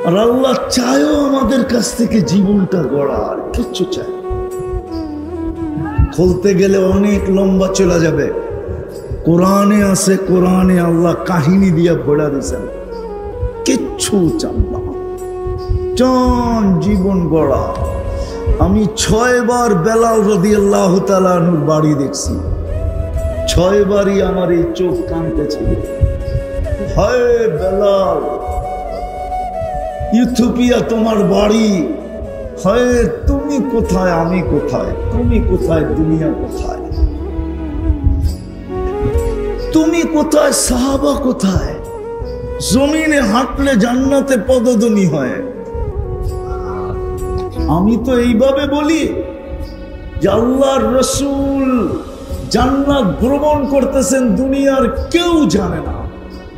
আর আল্লাহ চায়ও আমাদের কাছ থেকে জীবনটা গড়া, আর কিচ্ছু চায়। খুলতে গেলে অনেক লম্বা চলে যাবে। কোরআনে আছে, কোরআনে আল্লাহ কাহিনী দিয়া ভরা দিয়েছেন। কিচ্ছু চান না, চান জীবন গড়া। আমি 6 বার বেলাল রাদিয়াল্লাহু তাআলা আনহুর বাড়ি দেখছি। 6 বারই আমার এই চোখ কাঁদতেছিল। হায় বেলাল, ইথিওপিয়া তোমার বাড়ি, হায় তুমি কোথায় আমি কোথায়, তুমি কোথায় দুনিয়া কোথায়, তুমি কোথায় সাহাবা কোথায়। জমিনে হাঁটলে জান্নাতে পদধ্বনি হয়। আমি তো এইভাবে বলি যে আল্লাহর রাসূল জান্নাত ভ্রমণ করতেছেন, দুনিয়ার কেউ জানে না।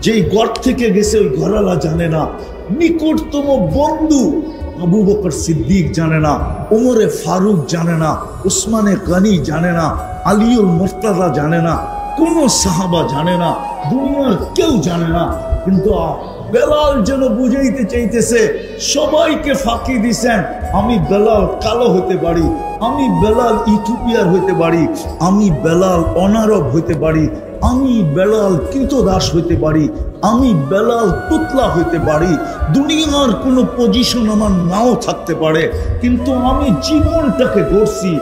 যেই ঘর থেকে গেছে ওই ঘরওয়ালা জানে না, নিকটতম বন্ধু আবু বকর সিদ্দিক জানে না, ওমরে ফারুক জানে না, উসমানে গনি জানে না, আলীউল মুর্তজা জানে না, কোন সাহাবা জানে না, দুনিয়ার কেউ জানে না। কিন্তু বেলাল যেন বুঝাইতে চাইতেছে, সবাইকে ফাঁকি দিছেন, আমি বেলাল কালো হতে পারি, আমি বেলাল ইথিওপিয়ার হইতে পারি, আমি বেলাল অনারব হইতে পারি, আমি বেলাল কৃতদাস হইতে পারি, আমি বেলাল তুতলা হইতে পারি, দুনিয়ার কোনো পজিশন আমার নাও থাকতে পারে, কিন্তু আমি জীবনটাকে গড়ছি,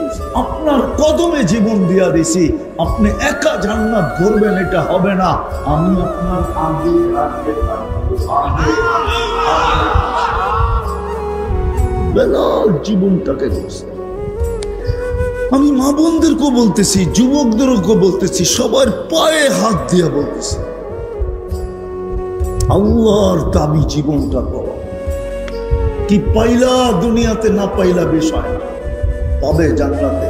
আপনার কদমে জীবন দিয়া দিছি। আপনি একা জান্নাত ধরবেন এটা হবে না, আমি আপনার আগে বেলাল জীবনটাকে গড়ছে। আমি মা বোনদেরকেও বলতেছি, যুবকদেরকেও বলতেছি, সবার পায়ে হাত দিয়ে বলতেছি, আল্লাহর দাবি জীবনটা করো। কি পাইলা দুনিয়াতে, না পাইলা বিষয় না, পাবে জান্নাতে।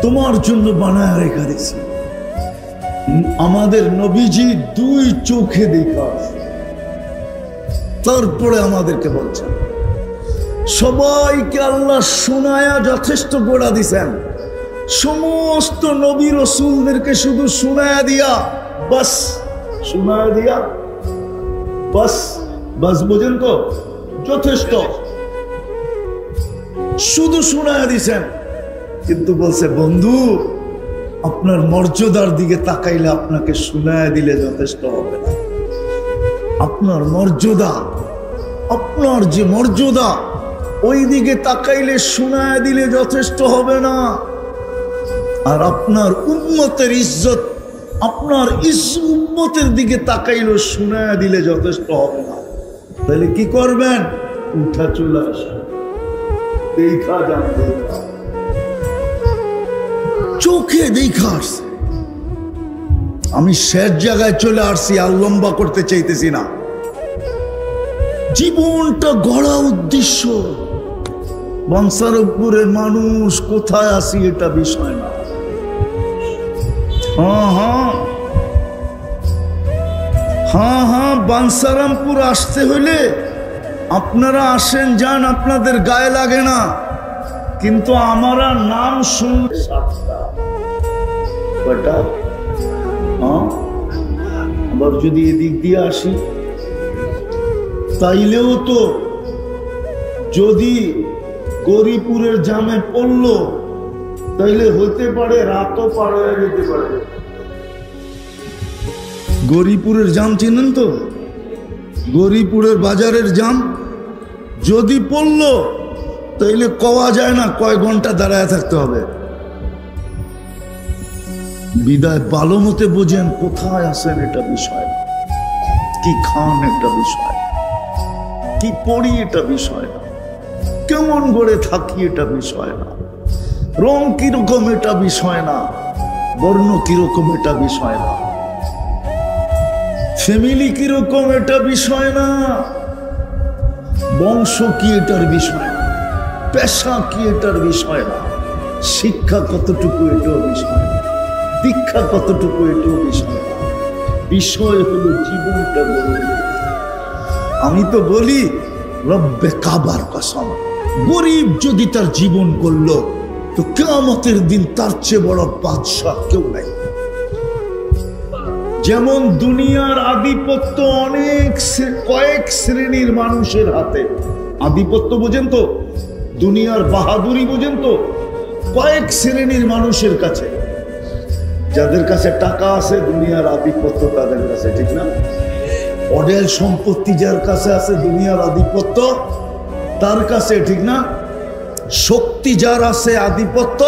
তোমার জন্য বানায় রেখে দিছি। আমাদের নবীজি 2 চোখে দেখা, তারপরে আমাদেরকে বলছেন। সবাইকে আল্লাহ শোনায়া যথেষ্ট গোড়া দিছেন। সমস্ত নবী রাসূলদেরকে শুধু শোনায়া দিয়া বাস, শোনায়া দিয়া বাস, বাস বোঝেন তো, যথেষ্ট, শুধু শোনায়া দিছেন। কিন্তু বলছে বন্ধু, আপনার মর্যাদার দিকে তাকাইলে আপনাকে শোনায়া দিলে যথেষ্ট হবে না। আপনার মর্যাদা, আপনার যে মর্যাদা, ওই দিকে তাকাইলে শোনায়া দিলে যথেষ্ট হবে না। আর আপনার উম্মতের ইজ্জত, আপনার উম্মতের দিকে তাকাইলে শোনায়া দিলে যথেষ্ট হবে না। তাহলে কি করবেন? উঠা চলে আসেন, দেখা যান, দেখা চোখে দেখা আসছে। আমি শেষ জায়গায় চলে আসছি, আর লম্বা করতে চাইতেছি না। জীবনটা গড়া উদ্দেশ্য। বাঞ্ছারামপুরের মানুষ কোথায় আসি এটা বিষয় না। হ্যাঁ, বাঞ্ছারামপুর আসতে হলে আপনারা আসেন, যান, আপনাদের গায়ে লাগে না। কিন্তু আমারা নাম শুনলে আবার যদি এদিক দিয়ে আসি, তাইলেও তো যদি গৌরীপুরের জামে পড়লো, তাইলে হইতে পারে রাতও পার হয়ে যেতে পারে। গৌরীপুরের জাম চিনেন তো? গৌরীপুরের বাজারের জাম যদি পড়লো, তাইলে কওয়া যায় না কয় ঘন্টা দাঁড়ায় থাকতে হবে। বিদায় ভালো মতে বোঝেন কোথায় আসেন এটা বিষয় না, কি খান এটা বিষয়, কি পড়ি এটা বিষয় না, কেমন করে থাকি এটা বিষয় না, রং কিরকম এটা বিষয় না, বর্ণ কিরকম এটা বিষয় না, ফ্যামিলি কিরকম এটা বিষয় না, বংশ কি এটার বিষয় না, পেশা কি এটার বিষয় না, শিক্ষা কতটুকু এটাও বিষয় না, দীক্ষা কতটুকু এটাও বিষয় না। বিষয় হলো জীবনটা গড়ে। আমি তো বলি রব্বে কাবার কসম, গরিব যদি তার জীবন করলো তো কিয়ামতের দিন তার চেয়ে বড় বাদশাহ কেউ নাই। যেমন দুনিয়ার আধিপত্য কয়েক শ্রেণীর মানুষের হাতে। আধিপত্য বোঝেন তো, দুনিয়ার বাহাদুরি বোঝেন তো, কয়েক শ্রেণীর মানুষের কাছে। যাদের কাছে টাকা আছে দুনিয়ার আধিপত্য তাদের কাছে, ঠিক না? অডেল সম্পত্তি যার কাছে আছে দুনিয়ার আধিপত্য তার কাছে, ঠিক না? শক্তি যার আছে আধিপত্য,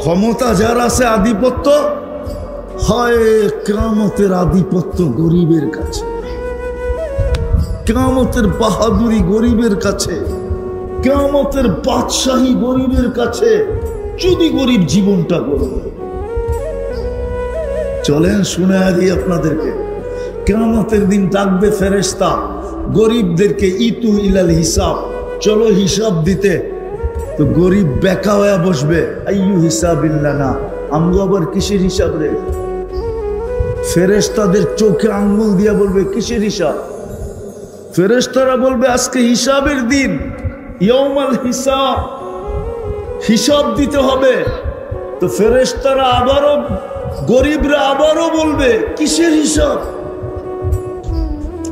ক্ষমতা যার আছে আধিপত্য, হয় কিয়ামতের আধিপত্য গরিবের কাছে, কিয়ামতের বাহাদুরি গরিবের কাছে, কিয়ামতের বাদশাহী গরিবের কাছে, যদি গরিব জীবনটা গড়বে। চলেন শুনে দিই আপনাদেরকে, কিয়ামতের দিন ডাকবে ফেরেশতা গরিবদেরকে, ইতু ইলাল হিসাব, চলো হিসাব দিতে। তো গরিব বেকা হয়ে বসবে, আইয়ু হিসাবিল্লানা, আমগো আবার কিসের হিসাব রে? ফেরেশতাদের চোখে আঙ্গুল দিয়া বলবে কিসের হিসাব? ফেরেশতারা বলবে আজকে হিসাবের দিন, ইয়াউমাল হিসাব, হিসাব দিতে হবে। তো ফেরেশতারা আবারও, গরিবরা আবারও বলবে কিসের হিসাব?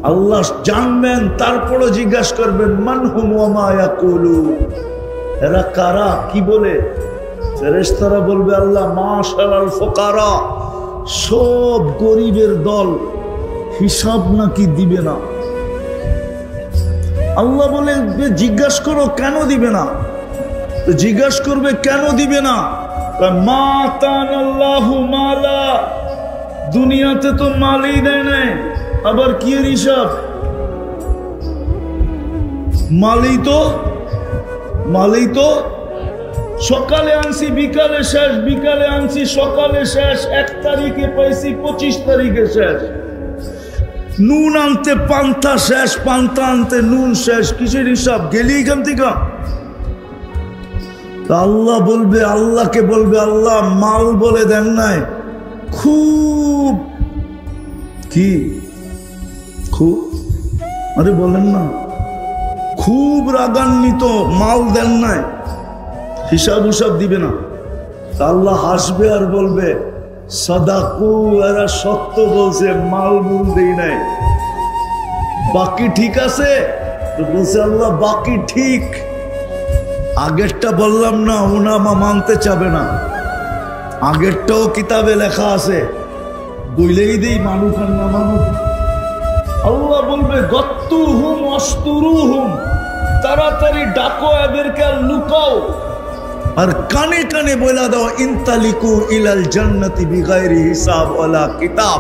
আল্লাহ জানবেন, তারপরও জিজ্ঞাসা করবেন মান হুম ওয়া মা ইয়াকুলু, এরা কারা, কি বলে? ফেরেশতারা বলবে আল্লাহ মাশারাল ফুকারা, সব গরিবের দল, হিসাব নাকি দিবে না। আল্লাহ বলে জিজ্ঞাসা করো কেন দিবে না? তো জিজ্ঞাসা করবে কেন দিবে না? মা তানাল্লাহু মালা, দুনিয়াতে তো মালই দেয় নাই, আবার কি এর হিসাব? মালই তো সকালে আনছি বিকালে শেষ, বিকালে আনছি সকালে শেষ, 1 তারিখে পাইছি 25 তারিখে শেষ। নুন আনতে পান্তা শেষ, পান্তা আনতে নুন শেষ, কিসের হিসাব? গেলি এখান থেকে। আল্লাহ বলবে, আল্লাহকে বলবে আল্লাহ মাল বলে দেন নাই, খুব কি খুব, আরে বলেন না, খুব রাগান্বিত, মাল দেন নাই, হিসাব উসাব দিবে না। আল্লাহ হাসবে আর বলবে সাদাকু, এরা সত্য বলছে, মাল মূল দেই নাই, বাকি ঠিক আছে? তো বলছে আল্লাহ বাকি ঠিক, আগেরটা বললাম না, ওনামা মানতে চাবে না, আগেরটাও কিতাবে লেখা আছে, বইলেই দেই মানুষ আর না মানুষ। আল্লাহ বলবে গত্তুহুম অস্তুরুহুম, তাড়াতাড়ি ডাকো এদেরকে আর লুকাও, আর কানে কানে বলা দাও ইনতালিকু ইলাল জান্নাতি বিগাইরি হিসাব ওয়ালা কিতাব,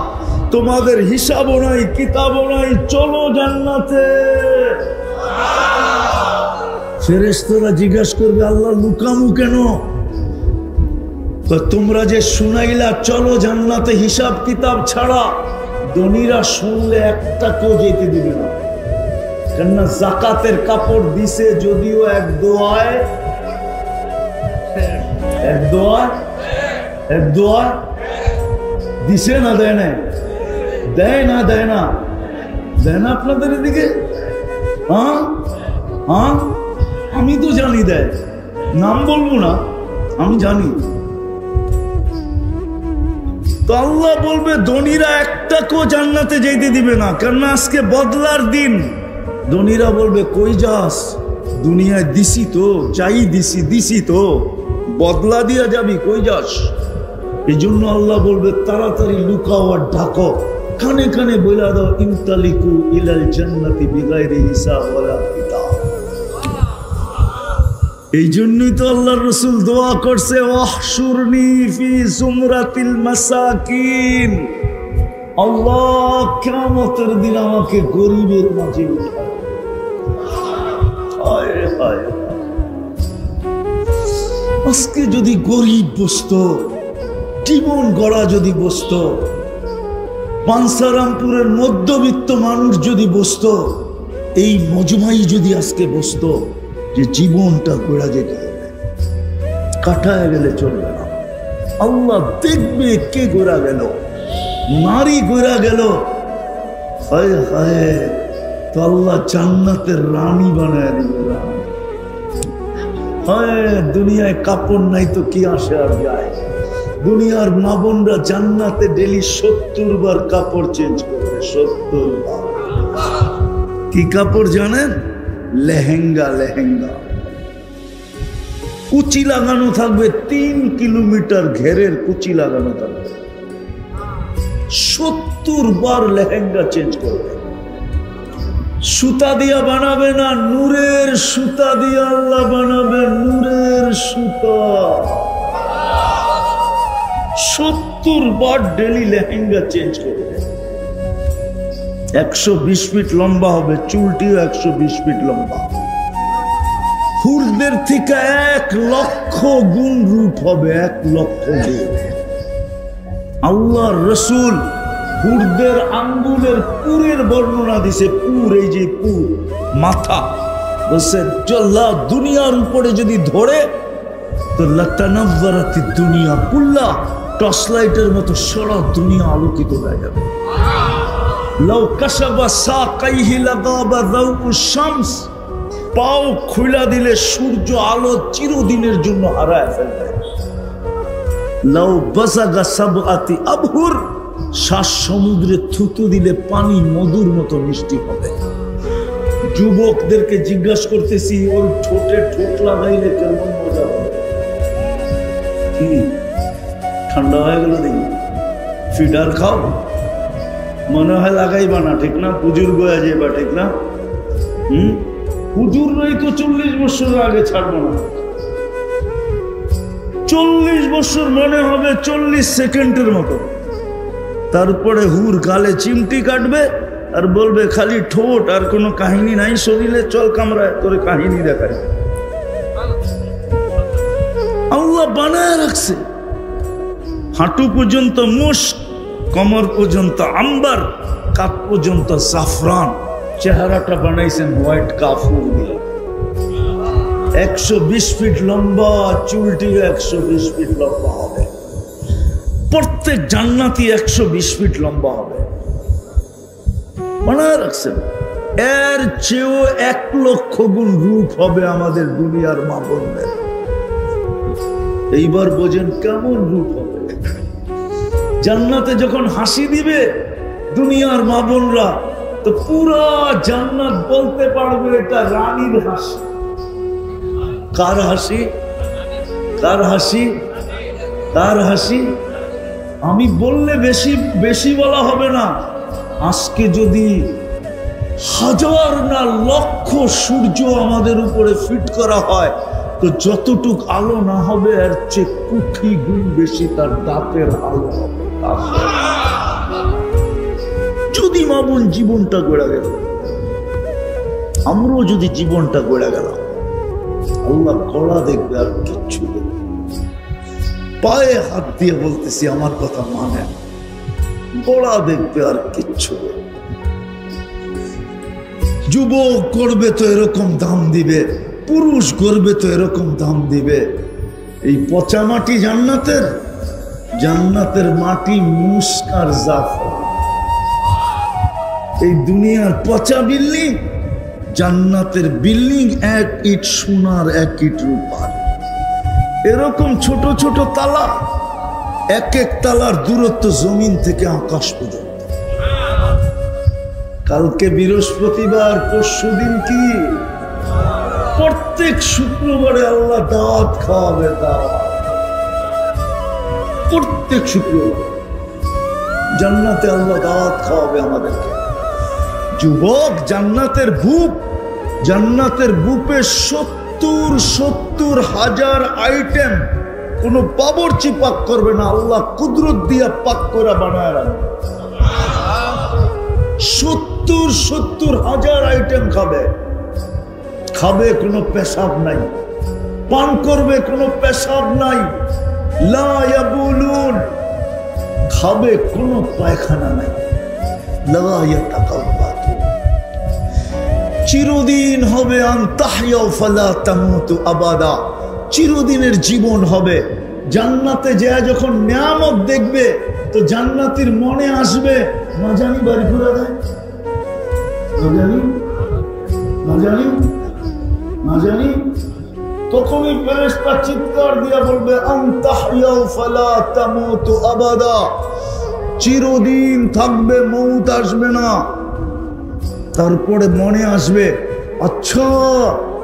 তোমাদের হিসাবও নাই কিতাবও নাই, চলো জান্নাতে। ফেরেশতারা জিজ্ঞাসা করবে আল্লাহ লুকামু কেন? তোমরা যে শুনাইলা চলো জান্নাতে হিসাব কিতাব ছাড়া, ধনীরা শুনলে একটাকেও যেতে দিবে না, কেননা যাকাতের কাপড় দিছে যদিও এক দোয়ায় দিছে না, দেয় না, দেয় না, দেয় না, দেয় না আপনাদের এদিকে? হ্যাঁ হ্যাঁ, আমি তো জানি দেয়, নাম বলবো না, আমি জানি। তো আল্লাহ বলবে ধনীরা একটাকেও জান্নাতে যেতে দিবে না, কেননা আজকে বদলার দিন। ধনীরা বলবে কই যাস, দুনিয়ায় দিছি তো, চাই দিছি তো, বদলা দিয়া যাবি, কই যাস? এই জন্য আল্লাহ বলবে তাড়াতাড়ি লুকাও আর ঢাকো, কানে কানে বইলা দাও ইনতালিকু ইলাল জান্নাতি বিগাইরি হিসাব ওয়ালা কিতাব। এই জন্যই তো আল্লাহর রাসূল দোয়া করছে ওয়াহশুরনি ফি জুমরাতিল মাসাকিন, আল্লাহ কিয়ামতের দিন আমাকে গরিবের মাঝে উঠাও। হায় হায়, আজকে যদি গরিব বসতো, জীবন গড়া যদি বসতো, বাঞ্ছারামপুরের মধ্যবিত্ত মানুষ যদি বসতো, এই মজমাই যদি আজকে বসতো, যে জীবনটা গড়া যেতে হবে, কাটায় গেলে চলবে না। আল্লাহ দেখবে কে গড়া গেল, নারী গড়া গেল, হায় হায়, তো আল্লাহ জান্নাতের রানী বানায় দিবে। হায়, দুনিয়ায় কাপড় নাই তো কি আসে আর যায়, দুনিয়ার মা বোনরা জান্নাতে ডেলি 70 বার কাপড় চেঞ্জ করবে, 70 বার। কি কাপড় জানেন? লেহেঙ্গা। লেহেঙ্গা কুচি লাগানো থাকবে, 3 কিলোমিটার ঘেরের কুচি লাগানো থাকবে। 70 বার লেহেঙ্গা চেঞ্জ করবে। সুতা দিয়া বানাবে না, নূরের সুতা দিয়া আল্লাহ বানাবে, নূরের সুতা। 70 বার ডেলি লেহেঙ্গা চেঞ্জ করবে। 120 ফিট লম্বা হবে, চুলটিও 120 ফিট লম্বা। হুরদের থেকে 1 লক্ষ গুণ রূপ হবে, 1 লক্ষ গুণ। আল্লাহর রাসূল হুরদের আঙ্গুলের পুরের বর্ণনা দিছে। পুর, এই যে পুর, মাথা, বলছে আল্লাহ দুনিয়ার উপরে যদি ধরে তো লাতানাওয়ারাতি দুনিয়া কুল্লা, টর্চ লাইটের মতো সারা দুনিয়া আলোকিত হয়ে যাবে। লাউ কাশাবা সাকাইহি লাগাবা যাউকুশ শামস, পাও খুলে দিলে সূর্য আলো চিরদিনের জন্য হারায় ফেলবে। লাউ বাসাগা সাবআতি আবহুর, 7 সমুদ্রে থুতু দিলে পানি মধুর মতো মিষ্টি হবে। যুবকদেরকে জিজ্ঞাসা করতেছি, ওই ঠোঁটে ঠোঁট লাগাইলে কেমন মজা হবে? কি ঠান্ডা হয়ে গেল দেখি, ফিডার খাও, মনে হয় লাগাইবা না, ঠিক না? পুজুর গোয়া যাইবা, ঠিক না? হুজুর নাই তো 40 বছর আগে ছাড়বো না। 40 বছর মনে হবে 40 সেকেন্ডের মতো। তারপরে হুর গালে চিমটি কাটবে আর বলবে খালি ঠোঁট, আর কোনো কাহিনী নাই শরীরে, চল কামরায় তোরে কাহিনী দেখায়। আল্লাহ বানায় রাখছে। হাঁটু পর্যন্ত মুস্ক, কমর পর্যন্ত আম্বার, কাপ পর্যন্ত জাফরান। চেহারাটা বানাইছেন হোয়াইট কাফুর দিয়ে। 120 ফিট লম্বা, চুলটি 120 ফিট লম্বা হবে। প্রত্যেক জান্নাতি 120 ফিট লম্বা হবে, বানায় রাখছেন। এর চেয়েও 1 লক্ষ গুণ রূপ হবে আমাদের দুনিয়ার মা বোনদের। এইবার বোঝেন কেমন রূপ হবে। জান্নাতে যখন হাসি দিবে দুনিয়ার মা বোনরা, তো পুরা জান্নাত বলতে পারবে এটা রানীর হাসি। কার হাসি? কার হাসি? কার হাসি? আমি বললে বেশি বেশি বলা হবে না। আজকে যদি 1000 না লক্ষ সূর্য আমাদের উপরে ফিট করা হয়, তো যতটুক আলো না হবে এর চেয়ে কোটি গুণ বেশি তার দাঁতের আলো হবে। যদি মা বোন জীবনটা গড়ে গেল, আমরাও যদি জীবনটা গড়ে গেল, আল্লাহ গড়া দেখবে আর কিচ্ছু দেখবে। পায়ে হাত দিয়ে বলতেছি, আমার কথা মানে, গড়া দেখবে আর কিচ্ছু দেখবে। যুবক করবে তো এরকম দাম দিবে, পুরুষ করবে তো এরকম দাম দিবে। এই পচা মাটি জান্নাতের, জান্নাতের মাটি মুস্কার জাফরান। এই দুনিয়ার পচা বিল্ডিং, জান্নাতের বিল্ডিং 1 ইট সোনার 1 ইট রূপার। এরকম ছোট ছোট তালা, 1 তালার দূরত্ব জমিন থেকে আকাশ পর্যন্ত। কালকে বৃহস্পতিবার, পরশুদিন কি? প্রত্যেক শুক্রবারে আল্লাহ দাওয়াত খাওয়াবে, দাওয়াত। প্রত্যেক শুক্রবার জান্নাতে আল্লাহ দাওয়াত খাওয়াবে আমাদেরকে। যুবক, জান্নাতের বুক, জান্নাতের বুকে 70 হাজার আইটেম। কোন বাবুর্চি পাক করবে না, আল্লাহ কুদরত দিয়া পাক করে বানায় রাখবে। 70 হাজার আইটেম খাবে। খাবে, কোনো পেশাব নাই। পান করবে, কোনো পেশাব নাই। লা ইয়াবুলুন, খাবে, কোনো পায়খানা নাই। লা ইয়াতাকাব্বাতু, চিরদিন হবে। আন তাহইয়া ফালা তামুতু আবাদা, চিরদিনের জীবন হবে। জান্নাতে যায় যখন নিয়ামত দেখবে, তো জান্নাতীর মনে আসবে, না জানি বাড়ি ঘুরে দেয়, না জানি, না জানি, না জানি। তখনই ফেরেশতা চিৎকার দিয়ে বলবে আনতাহইয়াউ ফালা তামুতু আবাদা, চিরদিন থাকবে, মউত আসবে না। তারপরে মনে আসবে, আচ্ছা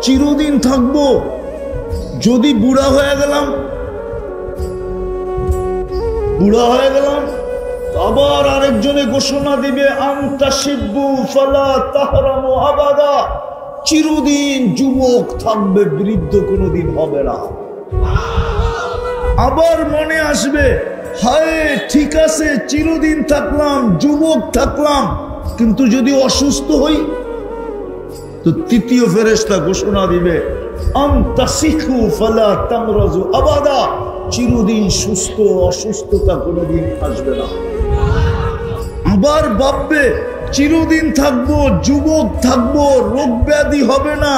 চিরদিন থাকবো, যদি বুড়া হয়ে গেলাম, আবার আরেকজনে ঘোষণা দিবে আনতাশিব্বু ফালা তাহরামু আবাদা, চিরদিন যুবক থাকবে, বৃদ্ধ কোনোদিন হবে না। আবার মনে আসবে, হায় ঠিক আছে চিরদিন থাকলাম, যুবক থাকলাম, কিন্তু যদি অসুস্থ হই, তো তৃতীয় ফেরেশতা ঘোষণা দিবে আনতাসিখু ফালা তামরাজু আবাদা, চিরদিন সুস্থ, অসুস্থতা কোনোদিন আসবে না। আবার ভাববে চিরদিন থাকবো, যুবক থাকবো, রোগ ব্যাধি হবে না,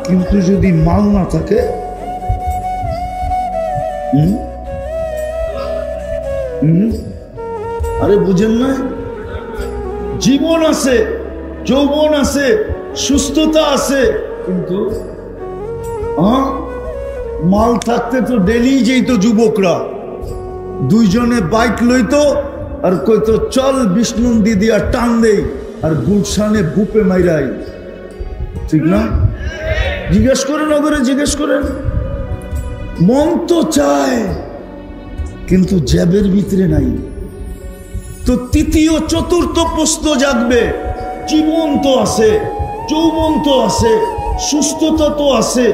কিন্তু যদি মাল না থাকে, আরে বুঝেন না, জীবন আছে, যৌবন আছে, সুস্থতা আছে, কিন্তু মাল থাকতে তো ডেলি যেত যুবকরা, দুইজনে বাইক লইতো আর কইতো চল বিষ্ণুন্দি দিয়া টান দেই, আর গুলশানে বুপে মাইরাই, ঠিক না? জিজ্ঞেস করেন, ওদের জিজ্ঞেস করেন, মন তো চায় কিন্তু জ্যাবের ভিতরে নাই। তো তৃতীয় চতুর্থ প্রশ্ন জাগবে, জীবন তো আছে, যৌবন তো আছে, সুস্থতা তো আছে,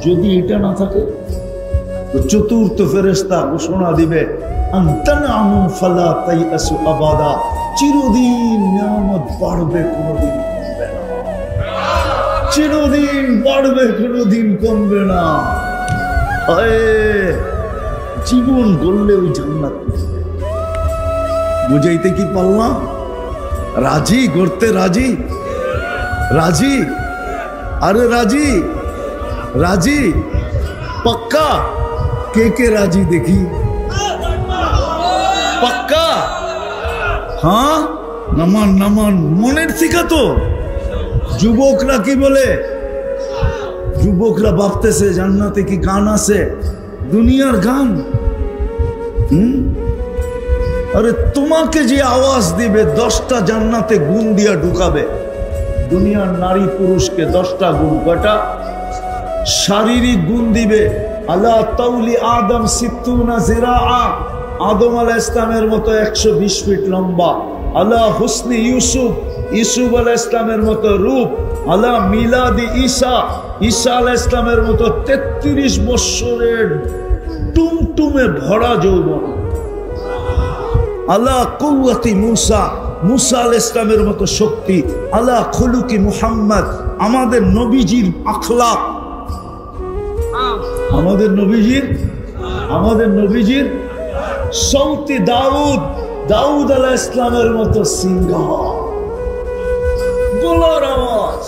যদি এটা না থাকে, তো চতুর্থ ফেরেশতা ঘোষণা দিবে আনতানআমু ফালা তাইআসু আবাদা, চিরদিন নিয়ামত বাড়বে, কোনোদিন কমবে না, চিরদিন বাড়বে, কোনোদিন কমবে না। জীবন গড়লে ওই জান্নাত বুঝাইতে কি পারলাম? রাজি গড়তে, রাজি, রাজি, আরে রাজি, রাজি পাক্কা? কে কে রাজি দেখি? পাক্কা? হ্যাঁ, নামান নামান, মনের থেকে তো। যুবকরা কি বলে? যুবকরা ভাবতেছে জান্নাতে কি গান আছে, দুনিয়ার গান। আরে তোমাকে যে আওয়াজ দিবে 10টা জান্নাতে গুণ দিয়া ঢুকাবে। দুনিয়ার নারী পুরুষকে 10টা গুণ, কয়টা? শারীরিক গুণ দিবে, আলা তাউলি আদম সিত্তুনা জিরাআ, আদম আলাইহিস সালামের মতো 120 ফিট লম্বা। আলা হুসনি ইউসুফ, ইউসুফ আলাইহিস সালামের মতো রূপ। আলা মিলাদি ঈসা, ঈসা আলাইহিস সালামের মতো 33 বছরের টুমটুমে ভরা যৌবন। আলা কুওয়াতি মুসা, মুসা আলাইহিস সালামের মতো শক্তি। আলা খুলুকি মুহাম্মদ, আমাদের নবীজির আখলাক, আমাদের নবীজির সৌতি দাউদ, দাউদ আলাইহিস সালামের মতো সিংহার গলার আওয়াজ।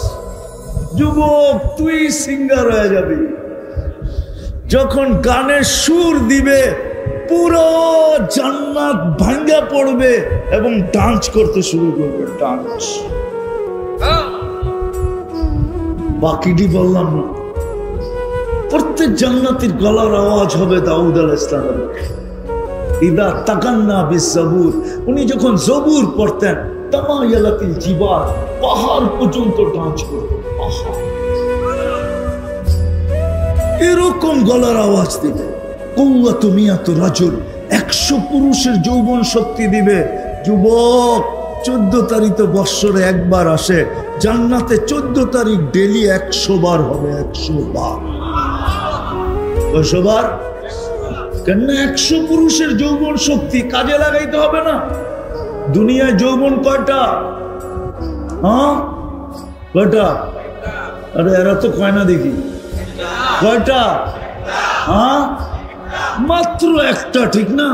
যুবক তুই সিঙ্গার হয়ে যাবি, যখন গানের সুর দিবে পুরো জান্নাত ভাঙ্গা পড়বে এবং ডান্স করতে শুরু করবে, ডান্স। বাকিটি বললাম না, প্রত্যেক জান্নাতের গলার আওয়াজ হবে দাউদ আলাইহিস সালামের। ইদা তাকান্না বিসবুর, উনি যখন জবুর পড়তেন, তামায়ালাতিল জিবাল, পাহাড় পর্যন্ত ডান্স করতেন। এরকম গলার আওয়াজ দিবে। কুওয়াতু মিয়াতু রাজুল, 100 পুরুষের যৌবন শক্তি দিবে। যুবক 14 তারিখ তো বৎসরে একবার আসে, জান্নাতে 14 তারিখ ডেলি 100 বার হবে, 100 বার। 100 বার কেন? 100 পুরুষের যৌবন শক্তি কাজে লাগাইতে হবে না? দুনিয়ায় যৌবন কয়টা? হ্যাঁ কয়টা? আরে এরা তো কয় না দেখি, কয়টা? হ্যাঁ মাত্র একটা, ঠিক না?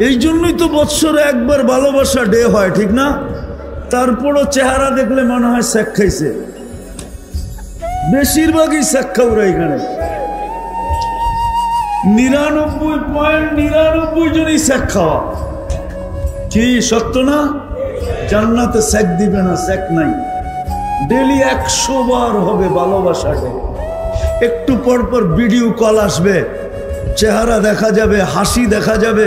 এই জন্যই তো বৎসরে একবার ভালোবাসা ডে হয়, ঠিক না? তারপরও চেহারা দেখলে মনে হয় শেখ খাইছে, বেশিরভাগই শেখ খাওয়া এখানে। 99.99 জনই শেখ খাওয়া। কি সত্য না? জান্নাতে শেখ দিবে না, শেখ নাই। ডেলি 100 বার হবে ভালোবাসা ডে। একটু পর পর ভিডিও কল আসবে, চেহারা দেখা যাবে, হাসি দেখা যাবে,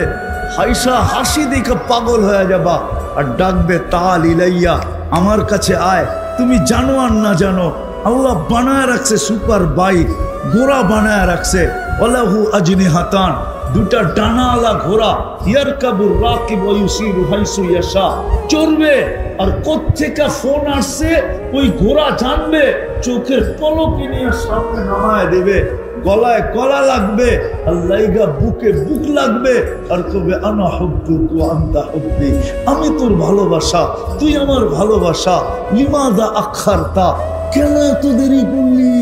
হাইসা হাসি দেখে পাগল হয়ে যাবা। আর ডাকবে তাল ইলাইয়া, আমার কাছে আয়। তুমি জানো আর না জানো, আল্লাহ বানায় রাখছে সুপার বাইক, ঘোড়া বানায় রাখছে, ওয়ালাহু আজনিহাতান, দুটা ডানাওয়ালা ঘোড়া, ইয়ারকাবুর রাকিব ওয়া ইউসিরু হাইসু ইয়াশা, চড়বে। আর কোত্থেকে ফোন আসছে ওই ঘোড়া জানবে, চোখের পলকে নিয়ে সামনে নামায় দেবে, গলায় গলা লাগবে, আর লাইগা বুকে বুক লাগবে, আর কবে আনা হুব্বুক ওয়া আনতা হুব্বি, আমি তোর ভালোবাসা, তুই আমার ভালোবাসা। লিমাযা আখারতা, কেন এত দেরি করলি?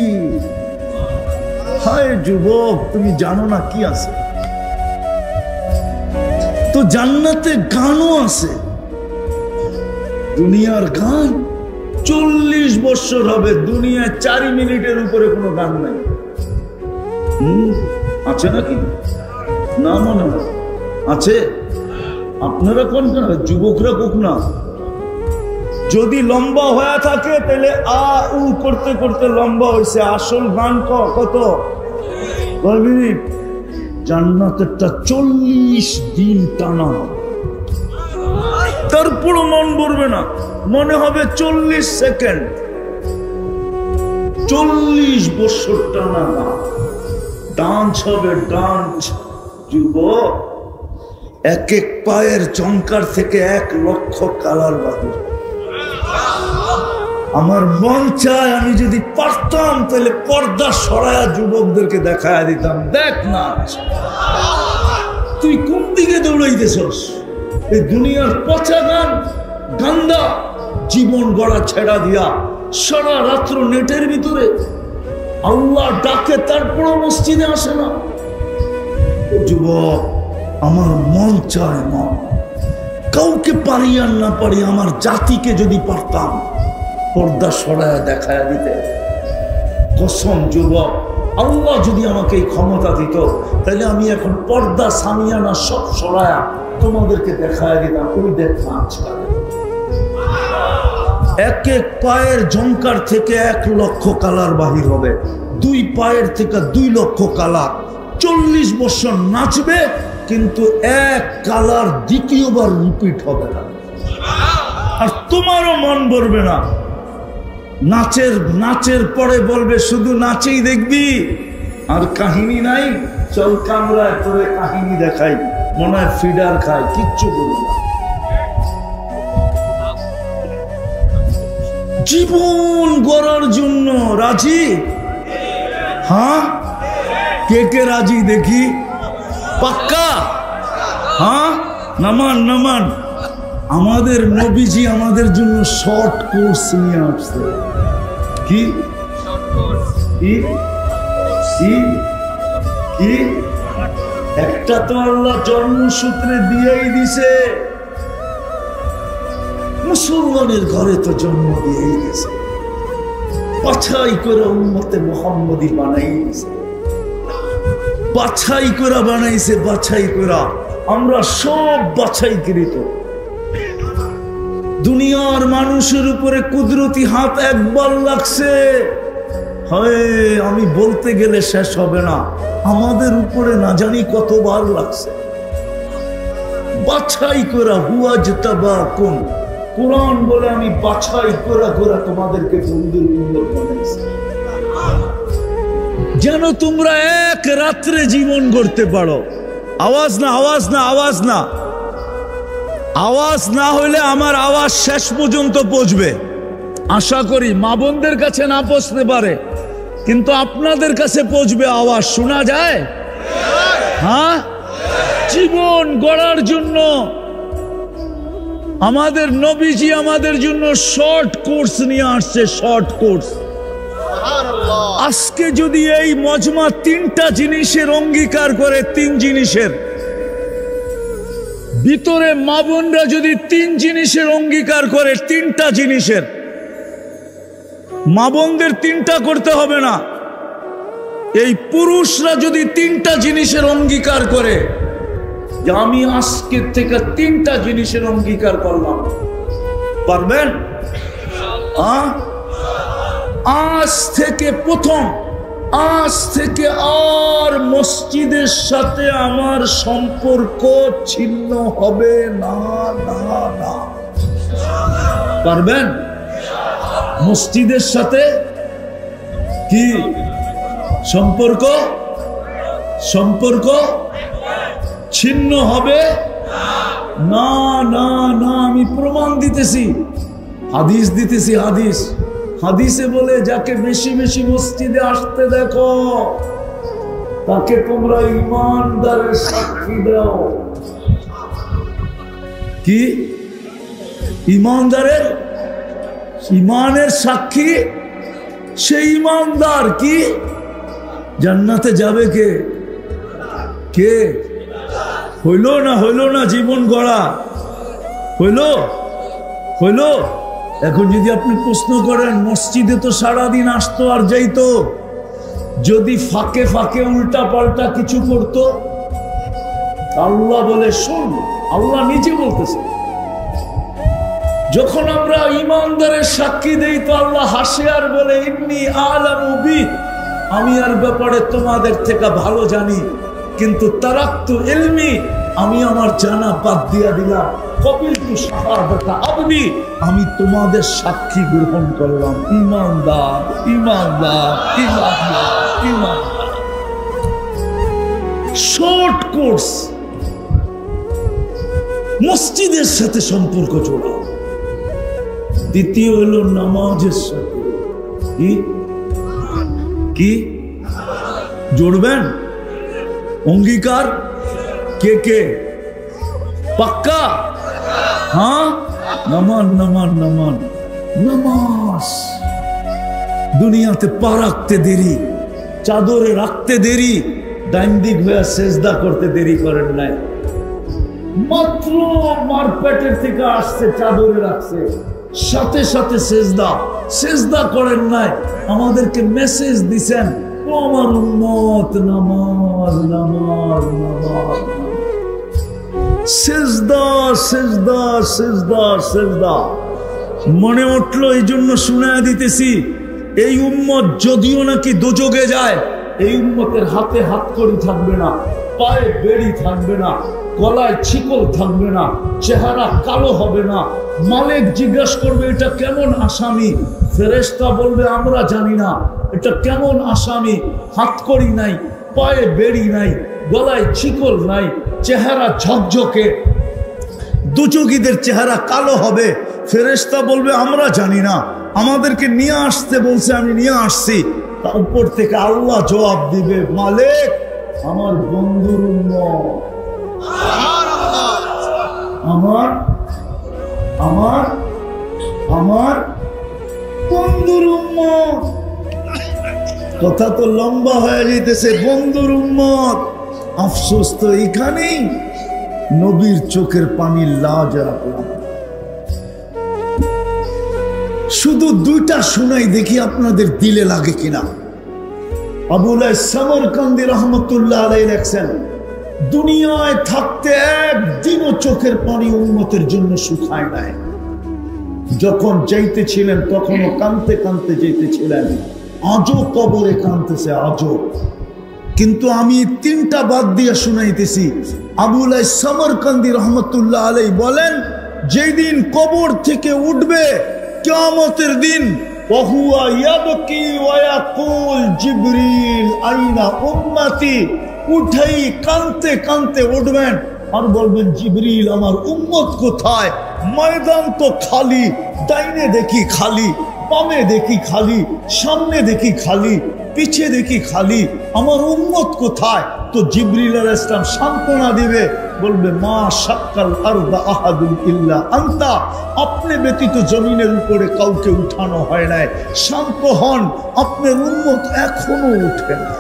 হায় যুবক, তুমি জানো না কি আছে? তো জান্নাতে গানও আছে, দুনিয়ার গান। 40 বছর হবে দুনিয়ায় 4 মিনিটের উপরে কোনো গান নাই। আছে নাকি? না মনে হয় আছে। আপনারা কোন যুবকরা কোক না, যদি লম্বা হয়ে থাকে তাহলে আ উ করতে করতে লম্বা হয়েছে। আসল গান কত? জান্নাতেরটা 40 দিন টানা, তারপরও মন ভরবে না, মনে হবে 40 সেকেন্ড। 40 বছর টানা ডান্স হবে, ডান্স। যুবক, এক এক পায়ের চমকার থেকে 1 লক্ষ কালার বাহির। আমার মন চায় আমি যদি পারতাম তাহলে পর্দা সরায়া যুবকদেরকে দেখায় দিতাম, দেখ না তুই কোন দিকে দৌড়াইতেছস? এই দুনিয়ার পচা গান, গান্দা জীবন গড়া ছেড়া দিয়া সারা রাত্র নেটের ভিতরে। আল্লাহ ডাকে তারপরও মসজিদে আসে না। যুবক, আমার মন চায়, মন কাউকে পারি আর না পারি, আমার জাতিকে যদি পারতাম পর্দা সরায়া দেখায় দিতে। কসম যুবক, আল্লাহ যদি আমাকে এই ক্ষমতা দিত তাহলে আমি এখন পর্দা সামিয়ানা সব সরায়া তোমাদেরকে দেখায় দিতাম। ওই দেখ আজকাল এক এক পায়ের ঝংকার থেকে 1 লক্ষ কালার বাহির হবে, 2 পায়ের থেকে 2 লক্ষ কালার। 40 বছর নাচবে, কিন্তু 1 কালার দ্বিতীয়বার রিপিট হবে না। আর তোমারও মন ভরবে না। নাচের পরে বলবে শুধু নাচেই দেখবি, আর কাহিনী নাই। চল কামরায় তোরে কাহিনী দেখাই, মনে হয় ফিডার খায়, কিচ্ছু বলবো না। জীবন গড়ার জন্য রাজি? হ্যাঁ, কে কে রাজি দেখি? পাক্কা? হ্যাঁ, নামান নামান। আমাদের নবীজি আমাদের জন্য শর্ট কোর্স নিয়ে আসছে। কি একটা তো আল্লাহ জন্মসূত্রে দিয়েই দিছে, মুসলমানের ঘরে তো জন্ম দিয়েই দিছে, বাছাই করে উম্মতে মুহাম্মদী বানাই দিছে, বাছাই করে বানাইছে, বাছাই করে। আমরা সব বাছাইকৃত। দুনিয়ার মানুষের উপরে কুদরতি হাত একবার লাগছে, হয় আমি বলতে গেলে শেষ হবে না। আমাদের উপরে না জানি কতবার লাগছে। বাছাই করা, হুয়া জতাবাকুম, কুরআন বলে আমি বাছাই করা করা তোমাদেরকে বন্ধুর উম্মত বানাইছি, যেন তোমরা এক রাত্রে জীবন গড়তে পারো। আওয়াজ না, আওয়াজ না, আওয়াজ না, আওয়াজ না হলে আমার আওয়াজ শেষ পর্যন্ত পৌঁছবে। আশা করি মা বোনদের কাছে না পৌঁছতে পারে, কিন্তু আপনাদের কাছে পৌঁছবে। আওয়াজ শোনা যায়? হ্যাঁ, জীবন গড়ার জন্য আমাদের নবীজি আমাদের জন্য শর্ট কোর্স নিয়ে আসছে, শর্ট কোর্স। আজকে যদি এই মজমা 3টা জিনিসের অঙ্গীকার করে, 3 জিনিসের ভিতরে মা বোনরা যদি 3 জিনিসের অঙ্গীকার করে, 3টা জিনিসের, মা বোনদের 3টা করতে হবে না, এই পুরুষরা যদি 3টা জিনিসের অঙ্গীকার করে যে আমি আজকের থেকে 3টা জিনিসের অঙ্গীকার করলাম, পারবেন? আজ থেকে প্রথম আজ থেকে আর মসজিদের সাথে আমার সম্পর্ক ছিন্ন হবে না না না। পারবেন? মসজিদের সাথে কি সম্পর্ক ছিন্ন হবে না না না। আমি প্রমাণ দিতেছি, হাদিস দিতেছি। হাদিসে বলে যাকে বেশি বেশি মসজিদে আসতে দেখো তাকে তোমরা ঈমানদারের সাক্ষী দাও। কি ঈমানদারের? ঈমানের সাক্ষী সেই ঈমানদার কি জান্নাতে যাবে? কে হইল না জীবন গড়া হইল। এখন যদি আপনি প্রশ্ন করেন মসজিদে তো সারাদিন আসতো আর যাইতো, যদি ফাঁকে ফাঁকে উল্টা পাল্টা কিছু করতো? আল্লাহ বলে, শোন, আল্লাহ নিজে বলতেছে, যখন আমরা ঈমানদারের সাক্ষী দেই তো আল্লাহ হাসে আর বলে, ইন্নী আ'লামু বি, আমি আর ব্যাপারে তোমাদের থেকে ভালো জানি, কিন্তু তারাক্তু ইলমি, আমি আমার জানা বাদ দিয়া দিলাম। কবিলতু শাহাদাতা আবদি, আমি তোমাদের সাক্ষী গ্রহণ করলাম। ঈমানদার ঈমানদার ঈমানদার ঈমানদার। শর্ট কোর্স, মসজিদের সাথে সম্পর্ক জোড়া। দ্বিতীয় হলো নামাজের সাথে। কি জোড়বেন? অঙ্গীকার কে কে? পাক্কা? হ্যাঁ, নামাজ। দুনিয়াতে পা রাখতে দেরি, চাদরে রাখতে দেরি, ডাইন দিক হয়ে সেজদা করতে দেরি করেন নাই। মাত্র মারপেটের থেকে আসছে, চাদরে রাখছে, সাথে সাথে সেজদা করেন নাই। আমাদেরকে মেসেজ দিছেন, ও আমার উম্মত, নামাজ নামাজ নামাজ, সেজদা সেজদা সেজদা সেজদা। মনে উঠলো, এই জন্য শুনায়া দিতেছি, এই উম্মত যদিও নাকি দোজগে যায়, এই উম্মতের হাতে হাতকড়ি থাকবে না, পায়ে বেড়ি থাকবে না, গলায় ছিকল থাকবে না, চেহারা কালো হবে না। মালিক জিজ্ঞাসা করবে, এটা কেমন আসামি? ফেরেশতা বলবে, আমরা জানি না এটা কেমন আসামি। হাতকড়ি নাই, পায়ে বেড়ি নাই, গলায় ছিকল নাই, চেহারা ঝকঝকে, দুচকিদের চেহারা কালো হবে। ফেরেশতা বলবে, আমরা জানি না, আমাদেরকে নিয়ে আসতে বলছে, আমি নিয়ে আসছি। তার উপর থেকে আল্লাহ জবাব দিবে, মালিক, আমার বন্ধুর উম্মত, আমার বন্ধুর উম্মত। কথা তো লম্বা হয়ে যেতেছে, বন্ধুর উম্মত। আফসোস তো এখানেই, নবীর চোখের পানি লাজবাব। শুধু দুইটা শুনাই, দেখি আপনাদের দিলে লাগে কিনা। আবুল সামরকান্দি রহমতুল্লাহ আলাইহি লেখছেন, দুনিয়ায় থাকতে একদিনও চোখের পানি উম্মতের জন্য শুকায় নাই। যখন যাইতেছিলেন তখনও কাঁদতে কাঁদতে যাইতেছিলেন, আজও কবরে কাঁদতেছে, আজও। কিন্তু আমি তিনটা বাদ দিয়ে শুনাইতেছি। আবুল সামরকান্দি রহমতুল্লাহ আলাইহি বলেন, যেই দিন কবর থেকে উঠবে কিয়ামতের দিন, ওয়াহুয়া ইয়াবকি ওয়া ইয়াকুল জিবরিল আইনা উম্মতি, উঠেই কাঁদতে কাঁদতে উঠবেন আর বলবেন, জিবরিল, আমার উম্মত কোথায়? ময়দান তো খালি, ডাইনে দেখি খালি, বামে দেখি খালি, সামনে দেখি খালি, পিছে দেখি খালি, আমার উম্মত কোথায়? তো জিবরিল আলাইহিস সালাম সান্ত্বনা দিবে, বলবে, মা শাক্কাল আরদা আহাদুন ইল্লা আনতা, আপনি ব্যতীত জমিনের উপরে কাউকে উঠানো হয় নাই, শান্ত হন, আপনার উম্মত এখনো উঠে না।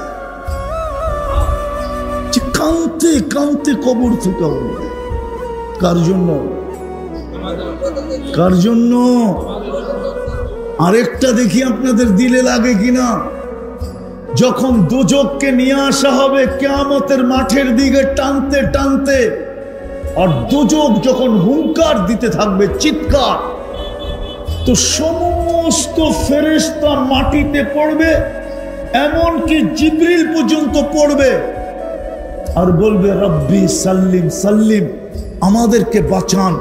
কাঁদতে কাঁদতে কবর থেকে উঠবে। কার জন্য? কার জন্য? আরেকটা দেখি আপনাদের দিলে লাগে কিনা। যখন দোজখকে নিয়ে আসা হবে কিয়ামতের মাঠের দিকে টানতে টানতে, আর দোজখ যখন হুঙ্কার দিতে থাকবে, চিৎকার, তো সমস্ত ফেরেশতা মাটিতে পড়বে, এমনকি জিবরিল পর্যন্ত পড়বে আর বলবে রব্বি সাল্লিম সাল্লিম, আমাদেরকে বাঁচান।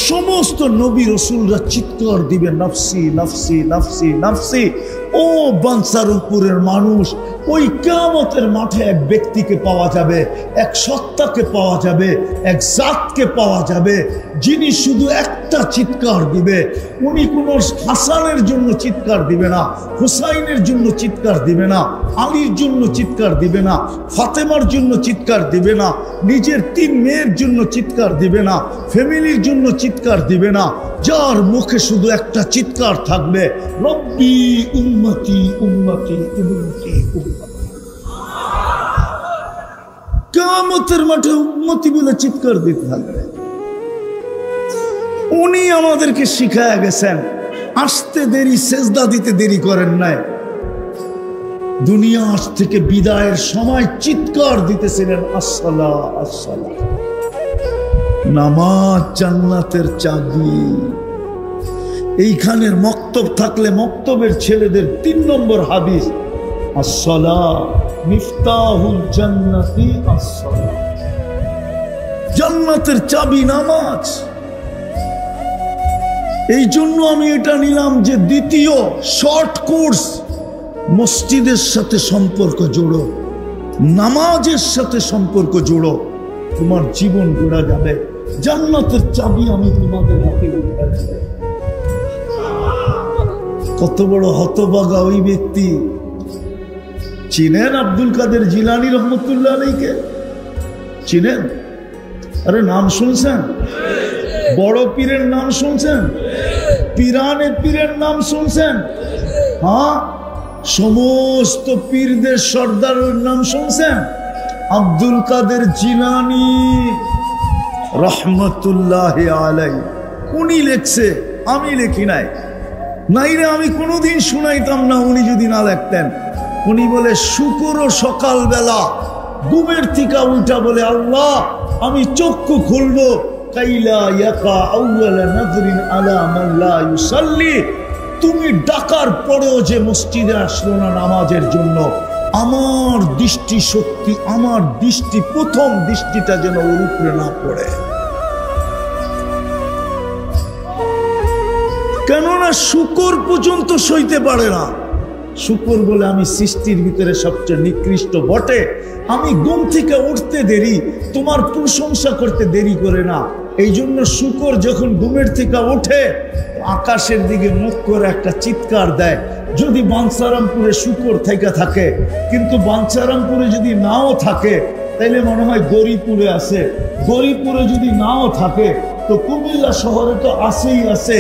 সমস্ত নবী রসুলরা চিৎকার দিবে নফসি নফসি নফসি নফসি। ও বানসারপুরের মানুষ, ওই কিয়ামতের মাঠে এক ব্যক্তিকে পাওয়া যাবে, এক সত্তাকে পাওয়া যাবে, এক জাতকে পাওয়া যাবে, যিনি শুধু একটা চিৎকার দিবে। উনি কোনো হাসানের জন্য চিৎকার দিবে না, হুসাইনের জন্য চিৎকার দিবে না, আলীর জন্য চিৎকার দিবে না, ফাতেমার জন্য চিৎকার দিবে না, নিজের 3 মেয়ের জন্য চিৎকার দিবে না, ফ্যামিলির জন্য চিৎকার দিবে না। যার মুখে শুধু একটা চিৎকার থাকবে, রব্বি উম্মতি উম্মতি উম্মতি উম্মতি। কিয়ামতের মাঠে উম্মতি বলে চিৎকার দিতে থাকবে। উনি আমাদেরকে শিখায়া গেছেন, আসতে দেরি, সেজদা দিতে দেরি করেন নাই। দুনিয়া আজ থেকে বিদায়ের সময় চিৎকার দিতেছিলেন আসসালা আসসালা। নামাজ জান্নাতের চাবি। এইখানের মক্তব থাকলে মক্তবের ছেলেদের 3 নম্বর হাদিস, আসসালা মিফতাহুল জান্নাতি আসসালা। জান্নাতের চাবি নামাজ। এই জন্য আমি এটা নিলাম যে দ্বিতীয় শর্ট কোর্স, মসজিদের সাথে সম্পর্ক জোড়ো, নামাজের সাথে সম্পর্ক জোড়ো, তোমার জীবন গড়া যাবে। জান্নাতের চাবি আমি তোমাদের হাতে উঠে দেব। কত বড় হতভাগা ওই ব্যক্তি। চিনেন আব্দুল কাদের জিলানী রহমতুল্লাহ আলাইকে? চিনেন? আরে নাম শুনছেন? বড় পীরের নাম শুনছেন? পীরানে পীরের নাম শুনছেন? হ্যাঁ, সমস্ত পীরদের সর্দারের নাম শুনছেন? আব্দুল কাদের জিলানী রহমতুল্লাহ আলাই। উনি লেখছে, আমি লেখি নাই। নাইরে আমি কোনোদিন শুনাইতাম না উনি যদি না লেখতেন। উনি বলে শুক্র সকালবেলা ঘুমের থেকে উঠা বলে, আল্লাহ আমি চক্ষু খুলবো, কাইলা ইয়াকা আউয়ালা নাযরিন আলা মান লা ইউসাল্লি। তুমি ডাকার পরেও যে মসজিদে আসলো না নামাজের জন্য, আমার দৃষ্টি শক্তি, আমার দৃষ্টি, প্রথম দৃষ্টিটা যেন ওর উপরে না পড়ে। কেননা শুকর পর্যন্ত সইতে পারে না। শুকর বলে আমি সৃষ্টির ভিতরে সবচেয়ে নিকৃষ্ট বটে, আমি ঘুম থেকে উঠতে দেরি, তোমার প্রশংসা করতে দেরি করে না। এই জন্য শুকর যখন ঘুমের থেকে ওঠে আকাশের দিকে মুখ করে একটা চিৎকার দেয়। যদি বাঞ্ছারামপুরে শুকর থেকে থাকে, কিন্তু বাঞ্ছারামপুরে যদি নাও থাকে তাইলে মনে হয় গরিপুরে আছে, গরিপুরে যদি নাও থাকে তো কুমিল্লা শহরে তো আছেই আছে।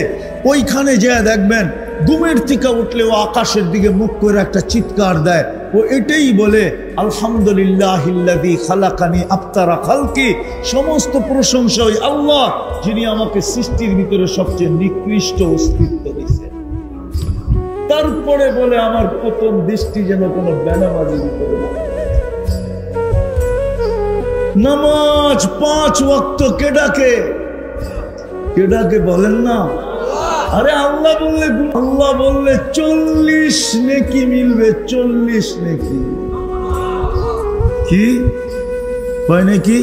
ওইখানে যা দেখবেন ঘুমের থেকে উঠলেও আকাশের দিকে মুখ করে একটা চিৎকার দেয়। ও এটাই বলে আলহামদুলিল্লাহিল্লাযী খালাকানি আফতারা খালকি। সমস্ত প্রশংসা ওই আল্লাহ যিনি আমাকে সৃষ্টির ভিতরে সবচেয়ে নিকৃষ্ট অস্তিত্ব দিয়েছেন। তারপরে বলে আমার প্রথম দৃষ্টি যেন কোনো বেনামাজির ভিতরে না। নামাজ 5 ওয়াক্ত কে ডাকে? কে ডাকে বলেন না? আরে আল্লাহ বললে 40 নেকি মিলবে, 40 নেকি। কি হয় নাকি?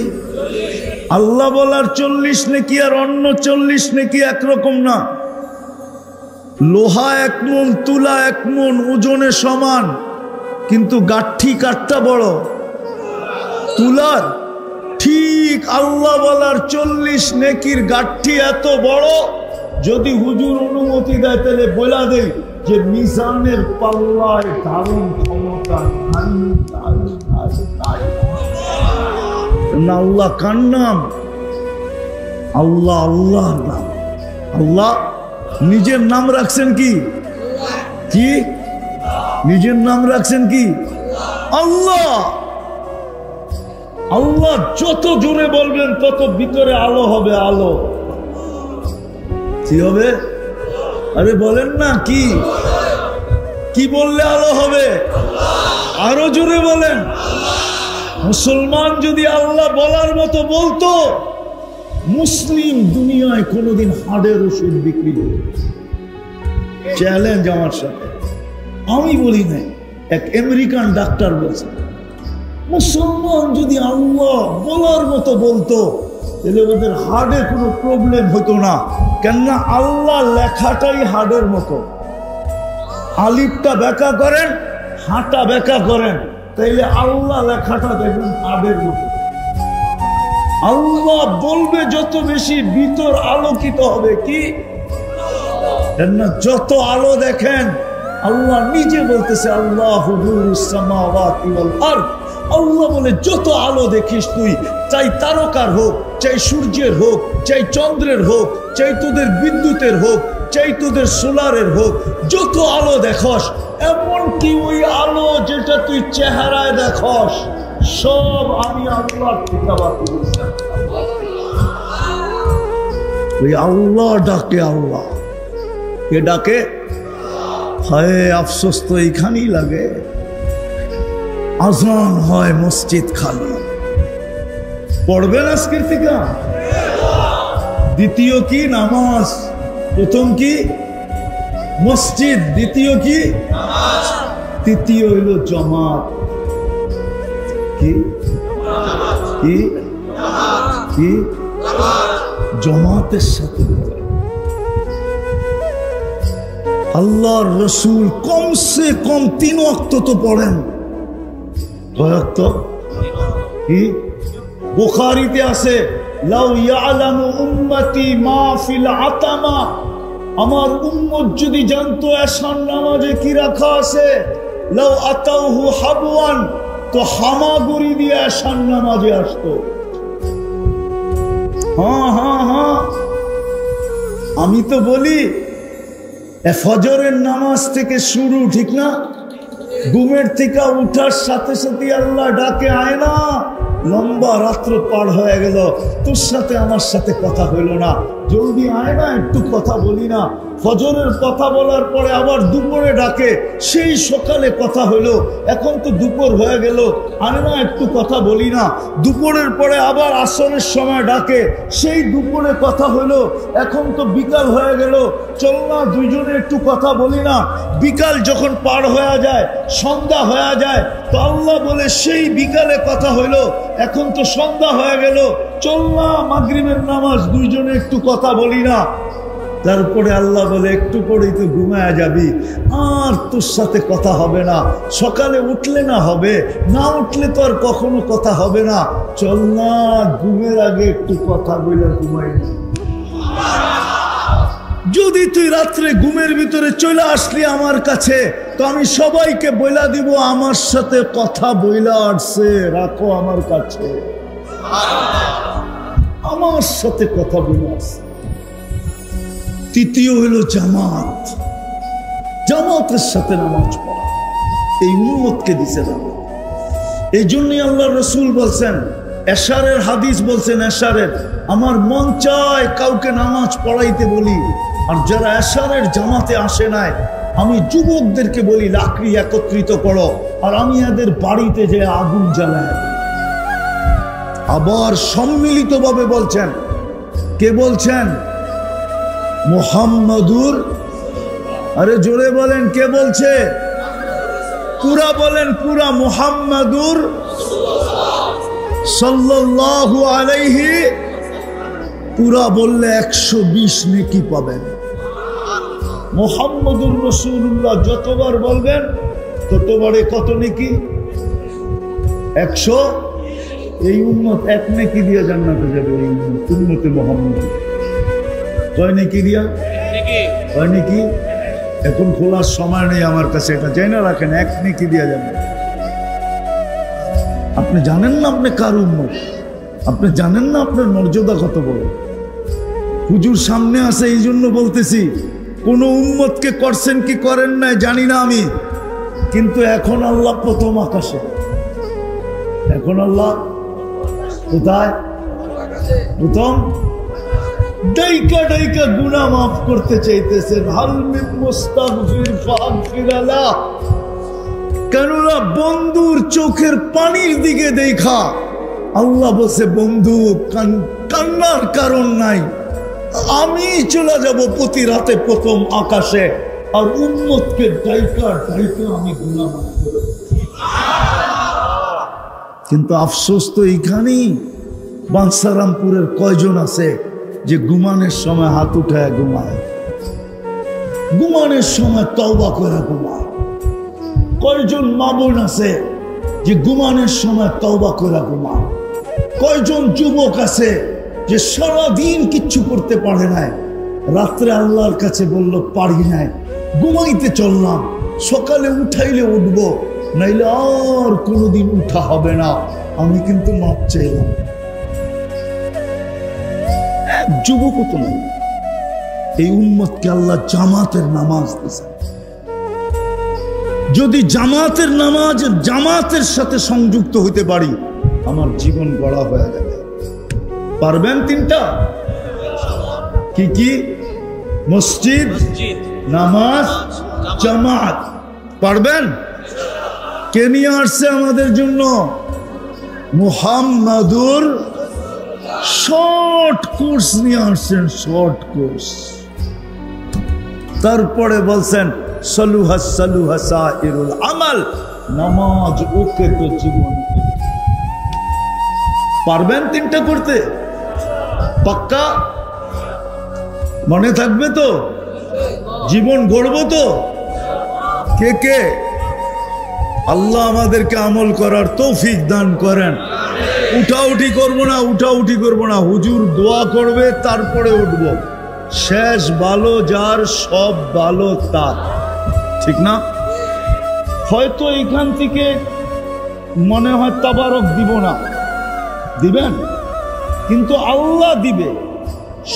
আল্লাহ বলার 40 নেকি আর অন্য 40 নেকি একরকম না। লোহা 1 মণ, তুলা 1 মণ ওজনে সমান, কিন্তু গাঠি কাঠটা বড় তুলার। ঠিক আল্লাহ বলার 40 নেকির গাঠি এত বড়, যদি হুজুর অনুমতি দেয় তাহলে বলা দেই যে মিজানের পাল্লায় ধারণ ক্ষমতা না। আল্লাহ কার নাম? আল্লাহ আল্লাহর নাম। আল্লাহ নিজের নাম রাখছেন কি? কি নিজের নাম রাখছেন কি? আল্লাহ। আল্লাহ যত জোরে বলবেন তত ভিতরে আলো হবে, আলো। কি হবে? আরে বলেন না, কি কি বললে আলো হবে? আরো জোরে বলেন। মুসলমান যদি আল্লাহ বলার মতো বলতো, মুসলিম দুনিয়ায় কোনোদিন হাড়ের ওষুধ বিক্রি করে। চ্যালেঞ্জ আমার সাথে, আমি বলি নাই, এক আমেরিকান ডাক্তার বলছে, মুসলমান যদি আল্লাহ বলার মতো বলতো তাহলে ওদের হার্টে কোনো প্রবলেম হতো না, কেননা আল্লাহ লেখাটাই হার্টের মতো। আলিফটা ব্যাখ্যা করেন, হাঁটা ব্যাখ্যা করেন, তাইলে আল্লাহ লেখাটা দেখবেন হার্টের মতো। আল্লাহ বলবে যত বেশি ভিতর আলোকিত হবে। কি কেননা যত আলো দেখেন, আল্লাহ নিজে বলতেছে আল্লাহু নূরুস সামাওয়াতি ওয়াল আরদ। আল্লাহ বলে যত আলো দেখিস তুই, চাই তারকার হোক, চাই সূর্যের হোক, চাই চন্দ্রের হোক, চাই তোদের বিদ্যুতের হোক, চাই তোদের সোলারের হোক, যত আলো দেখস, এমনকি ওই আলো যেটা তুই চেহারায় দেখস, সব আমি আল্লাহর থেকে বাকি দিয়েছি। ওই আল্লাহ ডাকে, আল্লাহ কে ডাকে? হায় আফসোস তো এইখানেই লাগে, আজান হয় মসজিদ খালি। পড়বেন আজকের থেকে? দ্বিতীয় কি নামাজ, প্রথম কি মসজিদ, দ্বিতীয় কি নামাজ, তৃতীয় হইল জামাত। কি কি কি জামাতের সাথে আল্লাহর রসুল কমসে কম 3 ওয়াক্ত তো পড়েন। কয় ওয়াক্ত? কি বুখারীতে আছে, লাউ ইয়ালামু উম্মতি মা ফিল আতামা, আমার উম্মত যদি জানতো এশার নামাজে কি রাখা আছে, লাউ আতাউহু হাবওয়ান, তো হামাগুড়ি দিয়ে এশার নামাজে আসতো। হ্যাঁ হ্যাঁ হ্যাঁ, আমি তো বলি ফজরের নামাজ থেকে শুরু, ঠিক না? ঘুমের থেকে উঠার সাথে সাথে আল্লাহ ডাকে, আয় না, লম্বা রাত্র পার হয়ে গেল, তোর সাথে আমার সাথে কথা হইল না, জলদি আয় না, একটু কথা বলি না। ফজরের কথা বলার পরে আবার দুপুরে ডাকে, সেই সকালে কথা হইলো, এখন তো দুপুর হয়ে গেল, আয় না একটু কথা বলি না। দুপুরের পরে আবার আসরের সময় ডাকে, সেই দুপুরে কথা হইলো, এখন তো বিকাল হয়ে গেল, চল না দুইজনে একটু কথা বলি না। বিকাল যখন পার হয়ে যায়, সন্ধ্যা হয়ে যায়, তো আল্লাহ বলে সেই বিকালে কথা হইলো, এখন তো সন্ধ্যা হয়ে গেল, চল না মাগরিবের নামাজ দুইজনে একটু কথা বলি না। তারপরে আল্লাহ বলে একটু পরেই তো ঘুমায়া যাবি, আর তোর সাথে কথা হবে না, সকালে উঠলে না হবে, না উঠলে তো আর কখনো কথা হবে না, চল না ঘুমের আগে একটু কথা বলে ঘুমাই। যদি তুই রাত্রে ঘুমের ভিতরে চলে আসলি আমার কাছে, তো আমি সবাইকে বইলা দিব আমার সাথে কথা বইলা আসছে, রাখো আমার কাছে, আমার সাথে কথা বইলা আসছে। তৃতীয় হলো জামাত, জামাতের সাথে নামাজ পড়া, এই উম্মতকে দিছে না। এই জন্যই আল্লাহ রসুল বলছেন, এশারের হাদিস বলছেন, এশারের আমার মন চায় কাউকে নামাজ পড়াইতে বলি, আর যারা এশারের জামাতে আসে নাই, আমি যুবকদেরকে বলি লাকড়ি একত্রিত করো, আর আমি এদের বাড়িতে যে আগুন জ্বালায়। আবার সম্মিলিতভাবে বলছেন, কে বলছেন? মুহাম্মাদুর, আরে জোরে বলেন, কে বলছে? পুরা বলেন, পুরা, মুহাম্মাদুর সাল্লাল্লাহু আলাইহি, পুরা বললে 120 নেকি পাবেন। মুহাম্মাদুর রাসূলুল্লাহ যতবার বলবেন ততবারে কত নেকি? 100। এই উম্মত 1 নেকি দিয়ে জান্নাতে যাবে। এই উম্মতে মুহাম্মদ কয় নেকি দিয়া? কয় নেকি? এখন খোলার সময় নেই আমার কাছে, এটা জেনে রাখেন, 1 নেকি দিয়া যাবে। আপনি জানেন না আপনি কার উম্মত, আপনি জানেন না আপনার মর্যাদা কত বড়। হুজুর সামনে আছে এই জন্য বলতেছি, কোন উম্মতকে করছেন কি করেন নাই জানি না আমি, কিন্তু এখন আল্লাহ প্রথম আকাশে। এখন আল্লাহ কোথায়? প্রথম। ডাইকা ডাইকা গুনাহ মাফ করতে চাইতেছেন, হাল মিন মুস্তাগফির ফাগফির লাহ। কেননা বন্ধুর চোখের পানির দিকে দেখা আল্লাহ বলছে, বন্ধু কান্নার কারণ নাই, আমি চলে যাব প্রতি রাতে প্রথম আকাশে, আর উম্মতকে ডাইকা ডাইকা আমি গুনাহ মাফ করে দেব। কিন্তু আফসোস তো এইখানেই, বাঞ্ছারামপুরের কয়জন আছে যে ঘুমানোর সময় হাত উঠায় ঘুমায়, ঘুমানোর সময় তওবা করে ঘুমায়? কয়জন মা বোন আছে যে ঘুমানোর সময় তওবা করে ঘুমায়? কয়জন যুবক আছে যে সারাদিন কিচ্ছু করতে পারে নাই, রাত্রে আল্লাহর কাছে বলল পারি নাই, ঘুমাইতে চললাম, সকালে উঠাইলে উঠবো, নাইলে আর কোনোদিন উঠা হবে না, আমি কিন্তু মাপ চাইলাম? এক যুবকও তো নাই। এই উম্মতকে আল্লাহ জামাতের নামাজ দিয়েছে। যদি জামাতের নামাজ জামাতের সাথে সংযুক্ত হইতে পারি, আমার জীবন গড়া হয়ে যাবে। পারবেন তিনটা? কি কি? মসজিদ, নামাজ, জামাত। পারবেন? কে নিয়ে আসছে আমাদের জন্য? মুহাম্মাদুর শর্ট কোর্স নিয়ে আসছেন, শর্ট কোর্স। তারপরে বলছেন সালুহা সালুহা সাইরুল আমাল, নামাজ ওকে তো জীবন। পারবেন তিনটা করতে? পাক্কা? মনে থাকবে তো? জীবন গড়বো তো? কে কে? আল্লাহ আমাদেরকে আমল করার তৌফিক দান করেন। উঠাউঠি করবো না, উঠাউঠি করবো না, হুজুর দোয়া করবে তারপরে উঠবো। শেষ ভালো যার, সব ভালো তার, ঠিক না? হয়তো এখান থেকে মনে হয় তাবারক দিব না, দিবেন, কিন্তু আল্লাহ দিবে।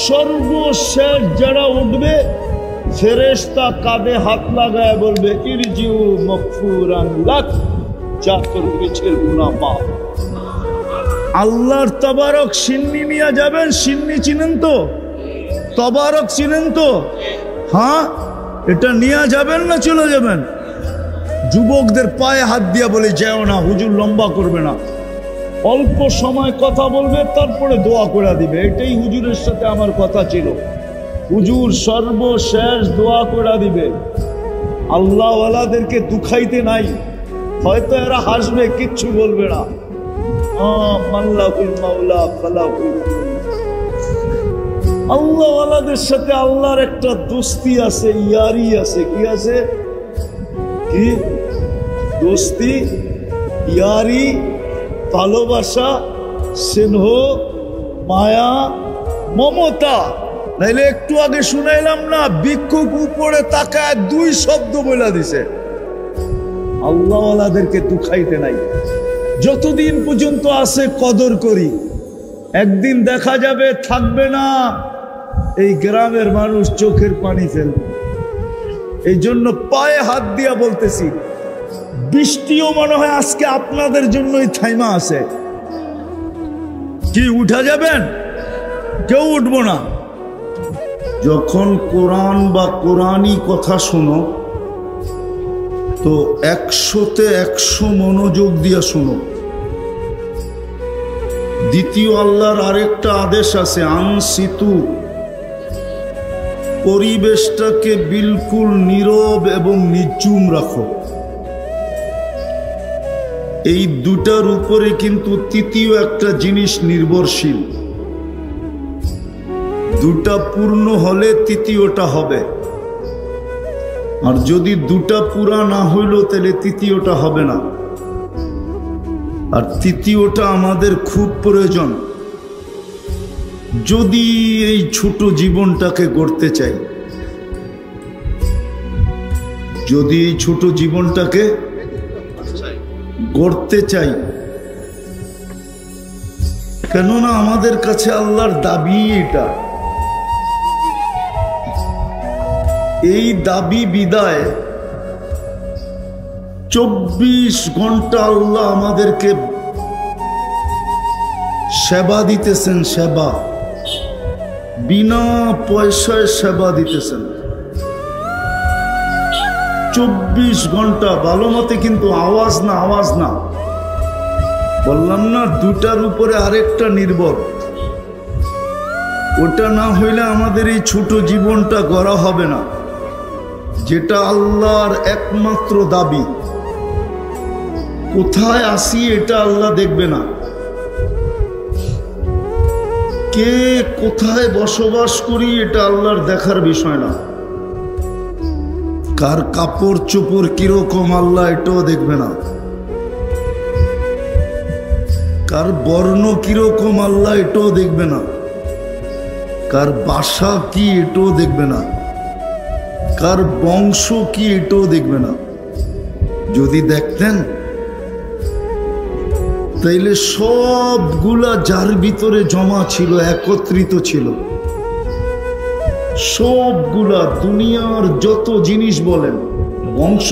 সর্বশেষ যারা উঠবে, ফেরেশতা কাঁধে হাত লাগায় বলবে ইরজিউ মাগফুরান লাক, যা তোর পিছের গুনাহ মাফ। আল্লাহর তাবারক সিন্নি নিয়ে যাবেন। সিন্নি চিনেন তো? তাবারক চিনেন তো? হ্যাঁ, এটা নিয়ে যাবেন না চলে যাবেন? যুবকদের পায়ে হাত দিয়া বলে যাও না, হুজুর লম্বা করবে না, অল্প সময় কথা বলবে, তারপরে দোয়া করে দিবে। এটাই হুজুরের সাথে আমার কথা ছিল। হুজুর সর্বশেষ দোয়া করে দিবে। আল্লাহওয়ালাদেরকে দুখাইতে নাই, হয়তো এরা হাসবে, কিচ্ছু বলবে না। আল্লাহওয়ালাদের সাথে আল্লাহর একটা দোস্তি আছে, ইয়ারি আছে। কি আছে? কি দোস্তি, ইয়ারি, ভালোবাসা, স্নেহ, মায়া, মমতা। নাইলে একটু আগে শুনাইলাম না, ভিক্ষুক উপরে তাকায় দুই শব্দ বলে দিছে। আল্লাহওয়ালাদেরকে দুখাইতে নাই। যতদিন পর্যন্ত আছে কদর করি, একদিন দেখা যাবে থাকবে না, এই গ্রামের মানুষ চোখের পানি ফেলবে। এই জন্য পায়ে হাত দিয়া বলতেছি, বৃষ্টিও মনে হয় আজকে আপনাদের জন্যই থাইমা আছে। কি উঠা যাবেন? কেউ উঠবো না। যখন কোরআন বা কোরআনী কথা শোনো, তো 100-তে 100 মনোযোগ দিয়া শোনো। দ্বিতীয় আল্লাহর আরেকটা আদেশ আছে, আনসিতু, পরিবেশটাকে বিলকুল নীরব এবং নিঝুম রাখো। এই দুটার উপরে কিন্তু তৃতীয় একটা জিনিস নির্ভরশীল। দুটা পূর্ণ হলে তৃতীয়টা হবে, আর যদি দুটা পুরা না হইল তাহলে তৃতীয়টা হবে না। আর তৃতীয়টা আমাদের খুব প্রয়োজন যদি এই ছোট জীবনটাকে গড়তে চাই। যদি এই ছোট জীবনটাকে গড়তে চাই, কেননা আমাদের কাছে আল্লাহর দাবি এটা। এই দাবি বিদায় 24 ঘন্টা আল্লাহ আমাদেরকে সেবা দিতেছেন। সেবা বিনা পয়সায় সেবা দিতেছেন 24 ঘন্টা। ভালো মতে কিন্তু আওয়াজ না, আওয়াজ না, বললাম না দুটার উপরে আরেকটা নির্ভর। ওটা না হইলে আমাদের এই ছোট জীবনটা গড়া হবে না। যেটা আল্লাহর একমাত্র দাবি। কোথায় আসি এটা আল্লাহ দেখবে না, কে কোথায় বসবাস করি এটা আল্লাহর দেখার বিষয় না, কার কাপড় চোপড় কিরকম আল্লাহ এটাও দেখবে না, কার বর্ণ কিরকম আল্লাহ এটাও দেখবে না, কার বাসা কি এটাও দেখবে না, কার বংশ কি এটাও দেখবে না। যদি দেখতেন তাইলে সবগুলা যার ভিতরে জমা ছিল, একত্রিত ছিল, সবগুলা দুনিয়ার যত জিনিস বলেন বংশ,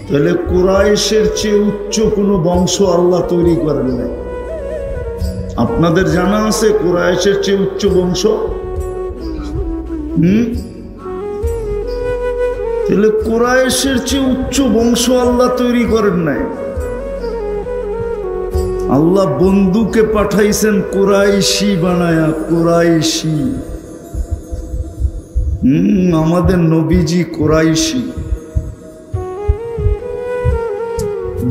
তাহলে কুরাইশের চেয়ে উচ্চ কোনো বংশ আল্লাহ তৈরি করেন নাই। আপনাদের জানা আছে কুরাইশের চেয়ে উচ্চ বংশ? তাহলে কুরাইশের চেয়ে উচ্চ বংশ আল্লাহ তৈরি করেন নাই। আল্লাহ বন্ধুকে পাঠাইছেন কুরাইশি বানায়া, কুরাইশি। আমাদের নবীজি কুরাইশি।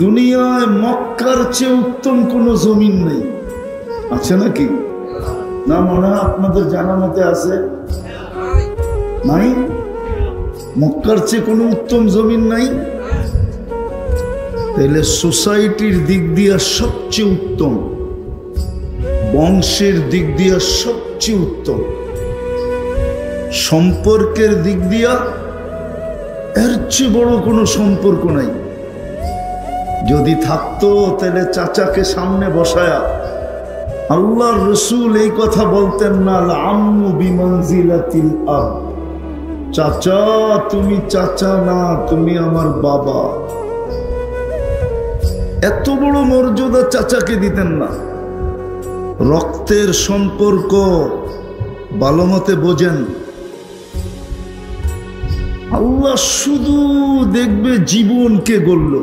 দুনিয়ায় মক্কার চেয়ে উত্তম কোন জমিন নেই, আছে নাকি? না, মনে হয় আপনাদের জানা মতে আছে, নাই? মক্কার চেয়ে কোনো উত্তম জমিন নাই। তাইলে সোসাইটির দিক দিয়ে সবচেয়ে উত্তম, বংশের দিক দিয়ে সবচেয়ে উত্তম, সম্পর্কের দিক দিয়া এর চেয়ে বড় কোনো সম্পর্ক নাই। যদি থাকতো তাহলে চাচাকে সামনে বসায়া আল্লাহর রসুল এই কথা বলতেন না, আম্মু বিমানজিলাতিল আব, চাচা তুমি চাচা না, তুমি আমার বাবা। এত বড় মর্যাদা চাচাকে দিতেন না। রক্তের সম্পর্ক ভালো মতে বোঝেন। আল্লাহ শুধু দেখবে জীবনকে গড়ল,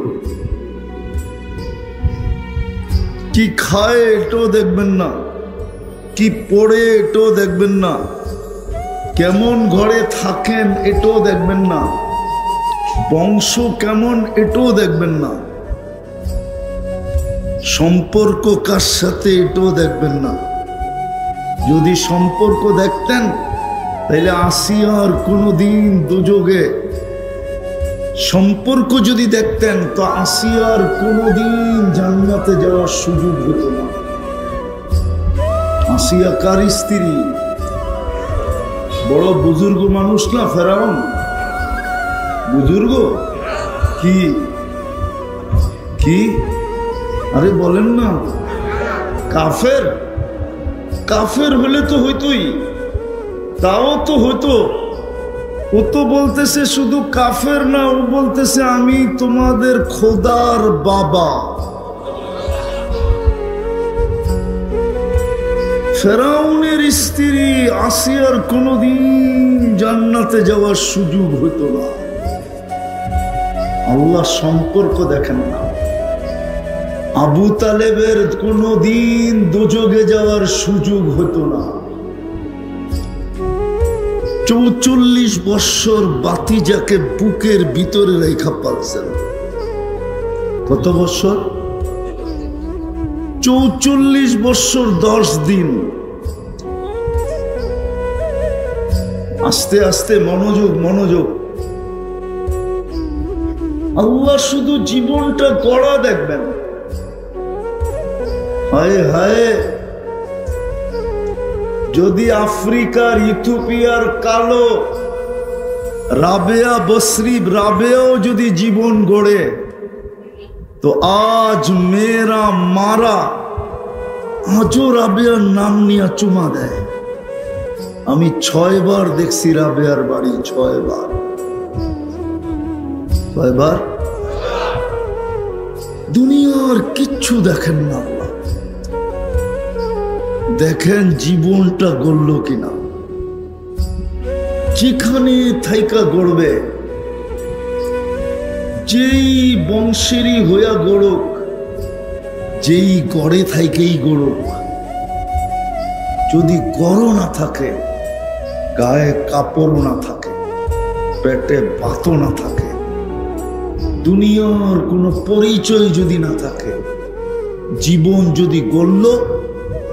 কি খায় এটাও দেখবেন না, কি পড়ে এটাও দেখবেন না, কেমন ঘরে থাকেন এটাও দেখবেন না, বংশ কেমন এটাও দেখবেন না, সম্পর্ক কার সাথে এটাও দেখবেন না। যদি সম্পর্ক দেখতেন তাহলে আসিয়ার কোনোদিন দুযোগে, সম্পর্ক যদি দেখতেন তো আসিয়ার কোনোদিন জান্নাতে যাওয়ার সুযোগ হতো না। আসিয়া কার স্ত্রী? বড় বুজুর্গ মানুষ না ফেরাউন? বুজুর্গ কি কি? আরে বলেন না, কাফের? কাফের হলে তো হইতোই, তাও তো হইতো। ও তো বলতেছে শুধু কাফের না, ও বলতেছে আমি তোমাদের খোদার বাবা। ফেরাউনের স্ত্রী আসিয়ার কোনোদিন জান্নাতে যাওয়ার সুযোগ হইতো না। আল্লাহ সম্পর্ক দেখেন না। আবু তালেবের কোনোদিন দোজগে যাওয়ার সুযোগ হতো না। ৪৪ বৎসর বাতিজাকে বুকের ভিতরে রেখা পালছেন। কত বৎসর? ৪৪ বৎসর ১০ দিন। আস্তে আস্তে মনোযোগ, মনোযোগ। আল্লাহ শুধু জীবনটা গড়া দেখবেন। হায় হায়, যদি আফ্রিকার ইথিওপিয়ার কালো রাবেয়া বসরি, রাবেয়াও যদি জীবন গড়ে, তো আজ মেয়েরা মারা আজও রাবেয়ার নাম নিয়ে চুমা দেয়। আমি ৬ বার দেখছি রাবেয়ার বাড়ি, ৬ বার। কয়বার? দুনিয়ার কিচ্ছু দেখেন না, দেখেন জীবনটা গড়ল কিনা। যেখানে থাইকা গড়বে, যেই বংশেরই হইয়া গড়ুক, যেই গড়ে থাইকেই গড়ুক, যদি গড় না থাকে, গায়ে কাপড় না থাকে, পেটে ভাতও না থাকে, দুনিয়ার কোনো পরিচয় যদি না থাকে, জীবন যদি গড়ল,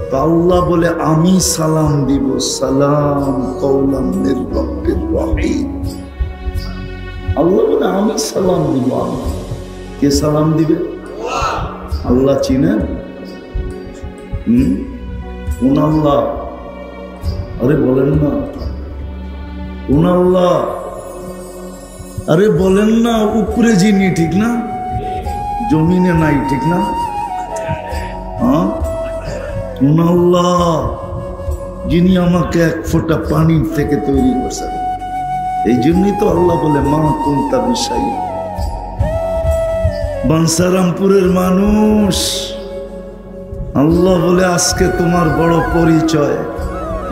তা আল্লাহ বলে আমি সালাম দিব, সালাম কওলাম মির রাব্বির রহিম। আল্লাহ বলে আমি সালাম দিব। কে সালাম দিবে? আল্লাহ চিনেন? কোন আল্লাহ? আরে বলেন না কোন আল্লাহ? আরে বলেন না, উপরে যিনি, ঠিক না? জমিনে নাই, ঠিক না? হ্যাঁ, কোন আল্লাহ? যিনি আমাকে এক ফোঁটা পানির থেকে তৈরি করছেন। এই জন্যই তো আল্লাহ বলে মা কুনতা বিশাই। বাঞ্ছারামপুরের মানুষ, আল্লাহ বলে আজকে তোমার বড় পরিচয়।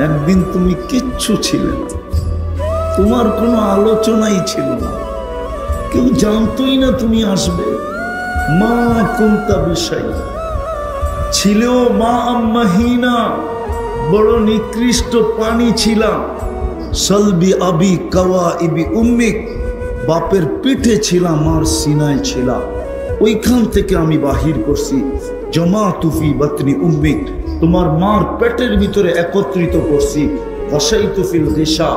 একদিন তুমি কিচ্ছু ছিলে না, তোমার কোনো আলোচনাই ছিল না, কেউ জানতোই না তুমি আসবে। মা কুনতা বিশাই ছিলেও মা আম্মাহিনা, বড় নিকৃষ্ট পানি ছিলাম। সলবি আবি কাওয়া ইবি উম্মিক, বাপের পিঠে ছিলাম আর সিনায় ছিলাম, ওইখান থেকে আমি বাহির করছি। জমা তুফি বাতনি উম্মিক, তোমার মার পেটের ভিতরে একত্রিত করছি। ভাসাইতু ফিল গিশা,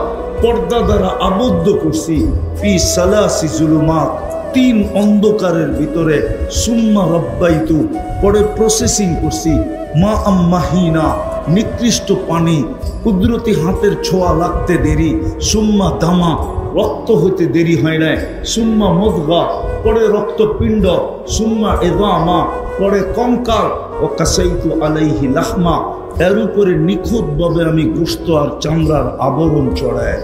পর্দা দ্বারা আবদ্ধ করছি। ফি সালাসি জুলুমাত, 3 অন্ধকারের ভিতরে। সুম্মা রব্বাইতু, পরে প্রসেসিং করছি। মা আম্মাহিনা, নিকৃষ্ট পানি, কুদরতি হাতের ছোঁয়া লাগতে দেরি। সুম্মা দামা, রক্ত হইতে দেরি হয় না। সুম্মা মুদগা, পরে রক্তপিণ্ড। সুম্মা ইযামা, পরে কঙ্কাল। ও কাসাইতু আলাইহি লাহমা, এর উপরে নিখুঁত ভাবে আমি গোশত আর চামড়ার আবরণ চড়ায়।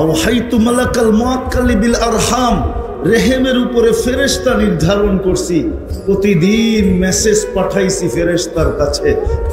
আওহাইতু মালাকাল মুআক্কালি বিল আরহাম, রেহেমের উপরে ফেরেশতা নির্ধারণ করছি। প্রতিদিন মেসেজ পাঠাইছি ফেরেশতার কাছে,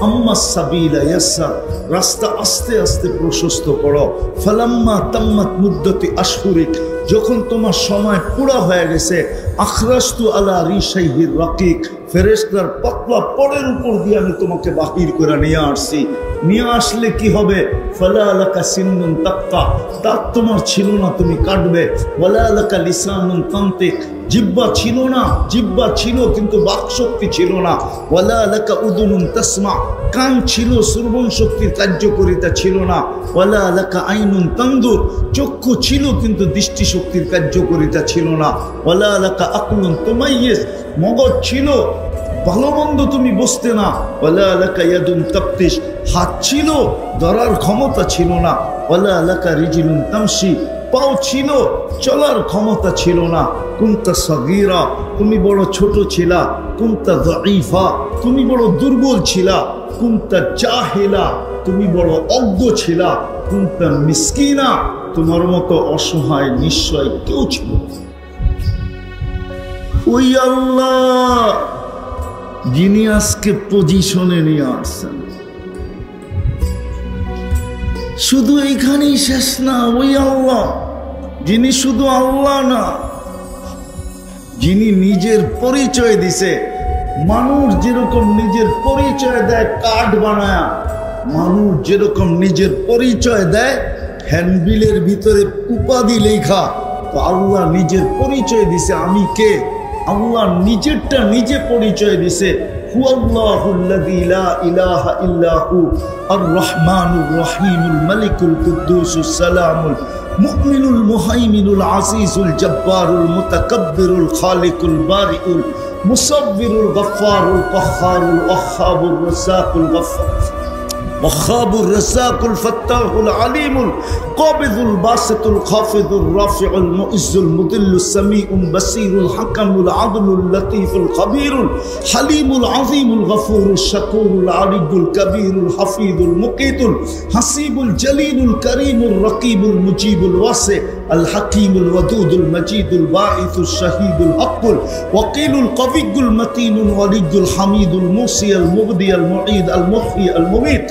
আম্মা সাবিলা ইয়াসসার, রাস্তা আস্তে আস্তে প্রশস্ত করো। ফালাম্মা তাম্মাত মুদ্দাতি আশহুরিক, যখন তোমার সময় পুরা হয়ে গেছে। আখরাজতু আলা রিশাইহির রাকিক, ফেরেশতার পাতলা পরের উপর দিয়ে আমি তোমাকে বাহির করে নিয়ে আসছি। নিয়ে আসলে কি হবে? ফালা লাকা সিন্নুন তাক্তা, দাঁত তোমার ছিল না, তুমি কাটবে। ওয়ালা লাকা লিসানুন তানতিক, জিহ্বা ছিল না, জিহ্বা ছিল কিন্তু বাকশক্তি ছিল না। ওয়ালা লাকা উদুনুন তাসমা, কান ছিল, শ্রবণ শক্তির কার্যকারিতা ছিল না। ওয়ালা লাকা আইনুন তানদুর, চক্ষু ছিল কিন্তু দৃষ্টি শক্তির কার্যকারিতা ছিল না। ওয়ালা লাকা আকলুন তুমাইয়িজ, মগজ ছিল, ভালো মন্দ তুমি বুঝতে না। ওয়ালা লাকা ইয়াদুন তাফতিশ, হাত ছিল, ধরার ক্ষমতা ছিল না। ওয়ালা লাকা রিজলুন তামশি, পাও ছিল, চলার ক্ষমতা ছিল না। কুনতা সাগীরা, তুমি বড় ছোট ছিলা। কুনতা যায়ীফা, তুমি বড় দুর্বল ছিলা। কুনতা জাহিলা, তুমি বড় অজ্ঞ ছিলা। কুনতা মিসকিনা, তোমার মতো অসহায় নিশ্চয় কেউ ছিল না। ওই আল্লাহ যিনি আজকে পজিশনে নিয়ে আসছেন, শুধু এইখানেই শেষ না। ওই আল্লাহ যিনি শুধু আল্লাহ না, যিনি নিজের পরিচয় দিছে। মানুষ যেরকম নিজের পরিচয় দেয় কার্ড বানায়, মানুষ যেরকম নিজের পরিচয় দেয় হ্যান্ডবিলের ভিতরে উপাধি লেখা, তো আল্লাহ নিজের পরিচয় দিছে আমি কে। আল্লাহ নিজেরটা নিজে পরিচয় দিছে। হুয়াল্লাহুল্লাযী লা ইলাহা ইল্লা হু আর রহমানুর রহিমুল মালিকুল কুদ্দুসুস সালামুল মুমিনুল মুহাইমিনুল আজিজুল জব্বারুল মুতাকাব্বিরুল খালিকুল বারিউল মুসাব্বিরুল গফফারুল কাহ্হারুল ওয়াহ্হাবুর রাসাকুল গফফার وخاب الرزاق الفتاح العليم القابض الباسط الخافض الرافع المعز المذل السميع البصير الحكم العدل اللطيف الخبير الحليم العظيم الغفور الشكور العلي الكبير الحفيظ المقيت الحسيب الجليل الكريم الرقيب المجيب الواسع الحكيم الودود المجيد الباعث الشهيد الحق الوكيل القوي المتين الولي الحميد الموصي المبدي المعيد المحيي المميت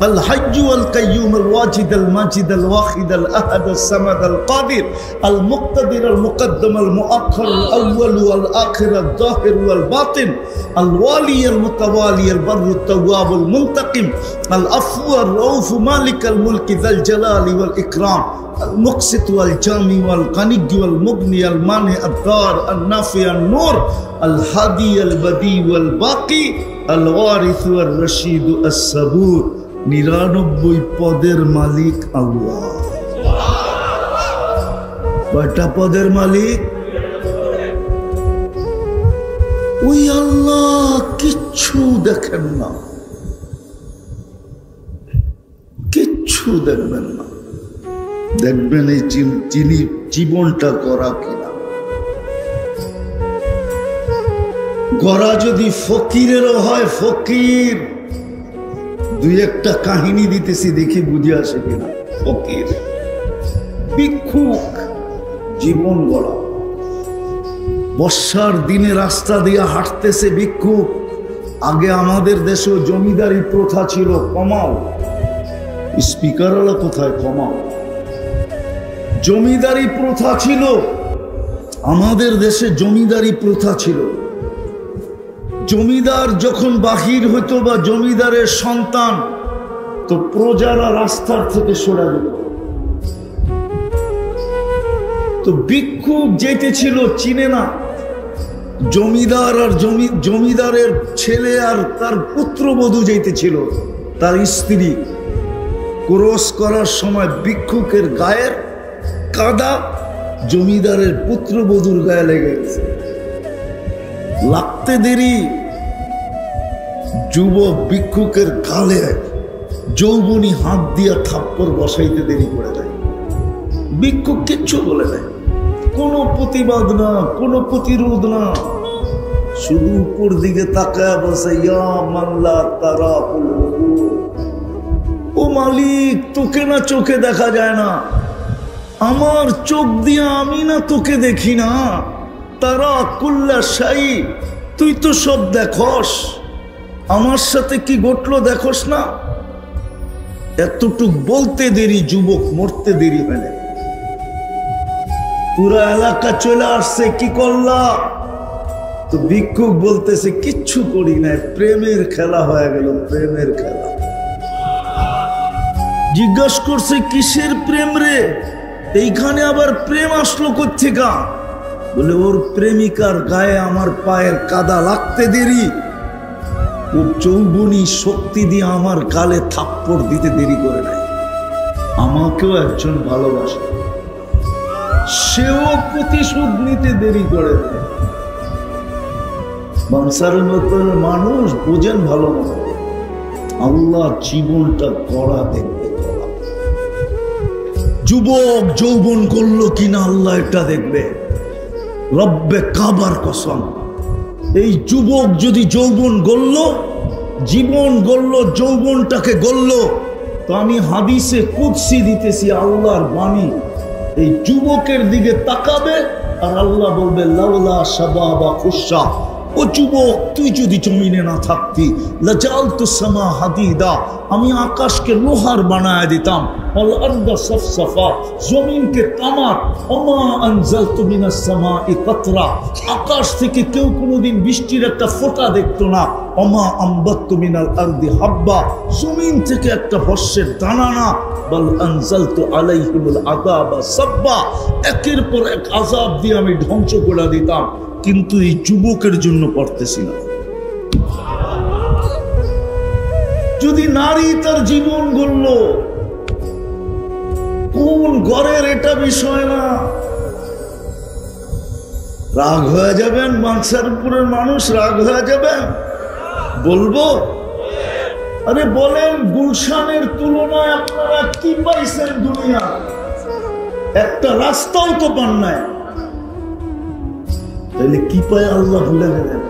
الحي والقيوم الواجد الماجد الواحد الأحد الصمد القادر المقتدر المقدم المؤخر الأول والآخر الظاهر والباطن الوالي المتوالي البر التواب المنتقم العفو الرؤوف مالك الملك ذا الجلال والإكرام المقسط والجامع والغني والمغني المانع الضار النافع النور الهادي البديع والباقي الوارث والرشيد الصبور 99 পদের মালিক আল্লাহ। কয়টা পদের মালিক? ওই আল্লাহ কিচ্ছু দেখেন না, কিচ্ছু দেখবেন না। দেখবেন এই যিনি জীবনটা গড়া কিনা। গড়া যদি ফকিরেরও হয়, ফকির, দুই একটা কাহিনী দিতেছি, দেখি বুঝে আসে কিনা। ফকির, ভিক্ষুক, জীবন গড়া। বর্ষার দিনে রাস্তা দিয়ে হাঁটতেছে ভিক্ষুক। আগে আমাদের দেশেও জমিদারি প্রথা ছিল, কমাও। স্পিকারওয়ালা কোথায়? কমাও। জমিদারি প্রথা ছিল আমাদের দেশে, জমিদারি প্রথা ছিল। জমিদার যখন বাহির হইতো বা জমিদারের সন্তান, তো প্রজারা রাস্তার থেকে সরে যেত। তো ভিক্ষুক যেতে ছিল চিনে না, জমিদার আর জমিদারের ছেলে আর তার পুত্রবধূ যেতে ছিল, তার স্ত্রী। ক্রস করার সময় ভিক্ষুকের গায়ের কাদা জমিদারের পুত্রবধূর গায়ে লেগে গেছে। লাগতে দেরি, যুবক ভিক্ষুকের গালে যৌবনী হাত দিয়া থাপ্পড় বসাইতে দেরি করে দেয়। ভিক্ষুক কিচ্ছু বলে দেয়, কোনো প্রতিবাদ না, কোনো প্রতিরোধ না, শুধু উপর দিকে তাকায় বসে, ইয়া মাল্লা তারা, ও মালিক, তোকে না চোখে দেখা যায় না? আমার চোখ দিয়ে আমি না তোকে দেখি না? তারা কুল্লা শাই, তুই তো সব দেখস, আমার সাথে কি ঘটলো দেখস না? এতটুক বলতে দেরি, যুবক মরতে দেরি হয় না। পুরা এলাকা চলে আসছে, কি করলা? তো ভিক্ষুক বলতেছে, কিচ্ছু করি নাই, প্রেমের খেলা হয়ে গেল, প্রেমের খেলা। জিজ্ঞাসা করছে, কিসের প্রেম রে? এইখানে আবার প্রেম আসলো কোত্থেকা? বলে, ওর প্রেমিকার গায়ে আমার পায়ের কাদা লাগতে দেরি, ও যৌবনী শক্তি দিয়ে আমার গালে থাপ্পড় দিতে দেরি করে নাই। আমাকেও একজন ভালোবাসে, সেও প্রতিশোধ নিতে দেরি করে দেয়। বাংসারের মতন মানুষ বোঝেন ভালো মতো, আল্লাহ জীবনটা গড়া দেখবে। যুবক যৌবন করলো কিনা আল্লাহ এটা দেখবে। রব্বে কাবার কসম, এই যুবক যদি যৌবন গড়ল, জীবন গড়ল, যৌবনটাকে গড়ল, তো আমি হাদিসে কুদসি দিতেছি, আল্লাহর বাণী, এই যুবকের দিকে তাকাবে আর আল্লাহ বলবে, লাউলা শাবাবা খুশা, ও যুবক, তুই যদি জমিনে না থাকতি, লাজালতু সামা হাদিদা, আমি আকাশকে লোহার বানায় দিতাম, আল আরদা সাফসাফা, জমিনকে তামার, ওমা আনজালতু মিনাস সামাই কাতরা, আকাশ থেকে কেউ কোনোদিন বৃষ্টির একটা ফোঁটা দেখতো না, ওমা আমবাততু মিনাল আরদি হাব্বা, জমিন থেকে একটা শস্যের দানা না, বাল আনজালতু আলাইহিমুল আযাবা সাব্বা, একের পর এক আযাব দিয়ে আমি ধ্বংস করে দিতাম। কিন্তু এই যুবকের জন্য পড়তেছি না। যদি নারী তার জীবন গড়ল, কোন ঘরের এটা বিষয় না। রাগ হয়ে যাবেন, মানসারপুরের মানুষ রাগ হয়ে যাবেন, বলবো? আরে বলেন, গুলশানের তুলনায় আপনারা কি পাইছেন দুনিয়া? একটা রাস্তাও তো পান নাই, তাহলে কি পায় আল্লাহ ভুলে গেলেন?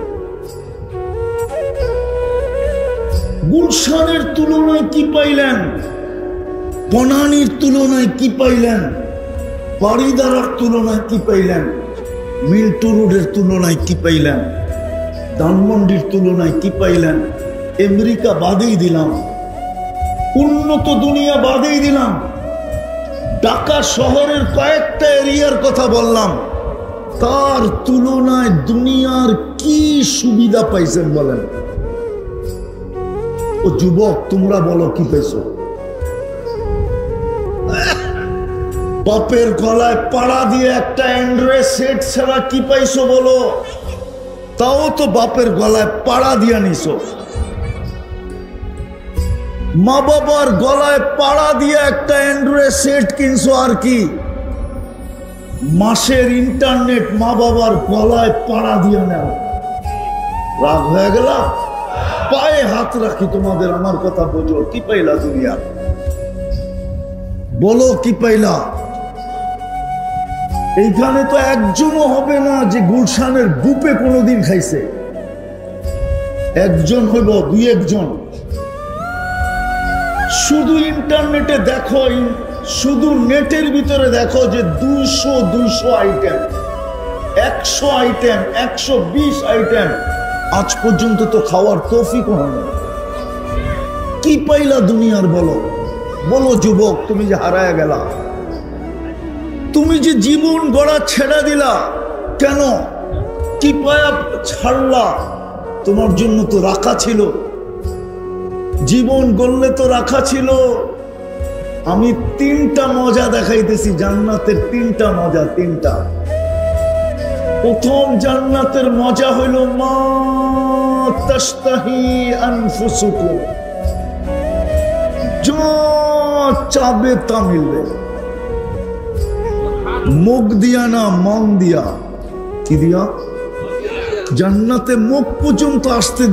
গুলশানের তুলনায় কি পাইলেন? বনানীর তুলনায় কি পাইলেন? বাড়িদারার তুলনায় কি পাইলেন? মিন্টু রোডের তুলনায় কি পাইলেন? ধানমন্ডির তুলনায় কি পাইলেন? আমেরিকা বাদেই দিলাম, উন্নত দুনিয়া বাদেই দিলাম, ঢাকা শহরের কয়েকটা এরিয়ার কথা বললাম, তার তুলনায় দুনিয়ার কি সুবিধা পাইছেন বলেন? ও যুবক, তোমরা বলো কি পেয়েছো? বাপের গলায় পাড়া দিয়ে একটা অ্যান্ড্রয়েড সেট ছাড়া কি পাইছো বলো? তাও তো বাপের গলায় পাড়া দিয়া নিছো। মা বাবার গলায় পাড়া দিয়ে একটা অ্যান্ড্রয়েড সেট কিনছো, আর কি? মাসের ইন্টারনেট মা বাবার গলায় পাড়া দিয়ে নাও। রাগ হয়ে গেল? পায়ে হাত রাখি তোমাদের, আমার কথা বোঝো। কি পাইলা দুনিয়া? বলো কি পাইলা? এইখানে তো একজনও হবে না যে গুলশানের বুপে কোনোদিন খাইছে। একজন হইব, দুই একজন। শুধু ইন্টারনেটে দেখো, শুধু নেটের ভিতরে দেখো যে 200 আইটেম, 100 আইটেম, 120 আইটেম। আজ পর্যন্ত তো খাওয়ার তৌফিক হয় না। কি পাইলা দুনিয়ার? বলো বলো যুবক, তুমি যে হারায় গেলা, তুমি যে জীবন গড়া ছেড়ে দিলা, কেন? কি পায়া ছাড়লা? তোমার জন্য তো রাখা ছিল, জীবন গড়লে তো রাখা ছিল। আমি 3টা মজা দেখাইতেছি জান্নাতের, 3টা মজা, 3টা। প্রথম জান্নাতের মজা হইল মা তাশতাহি আনফুসুকুম, যা চাবে তা মিলবে। মুখ দিয়া না, মন দিয়া। কি দিয়া? জান্নাতে মুখ পর্যন্ত আসতে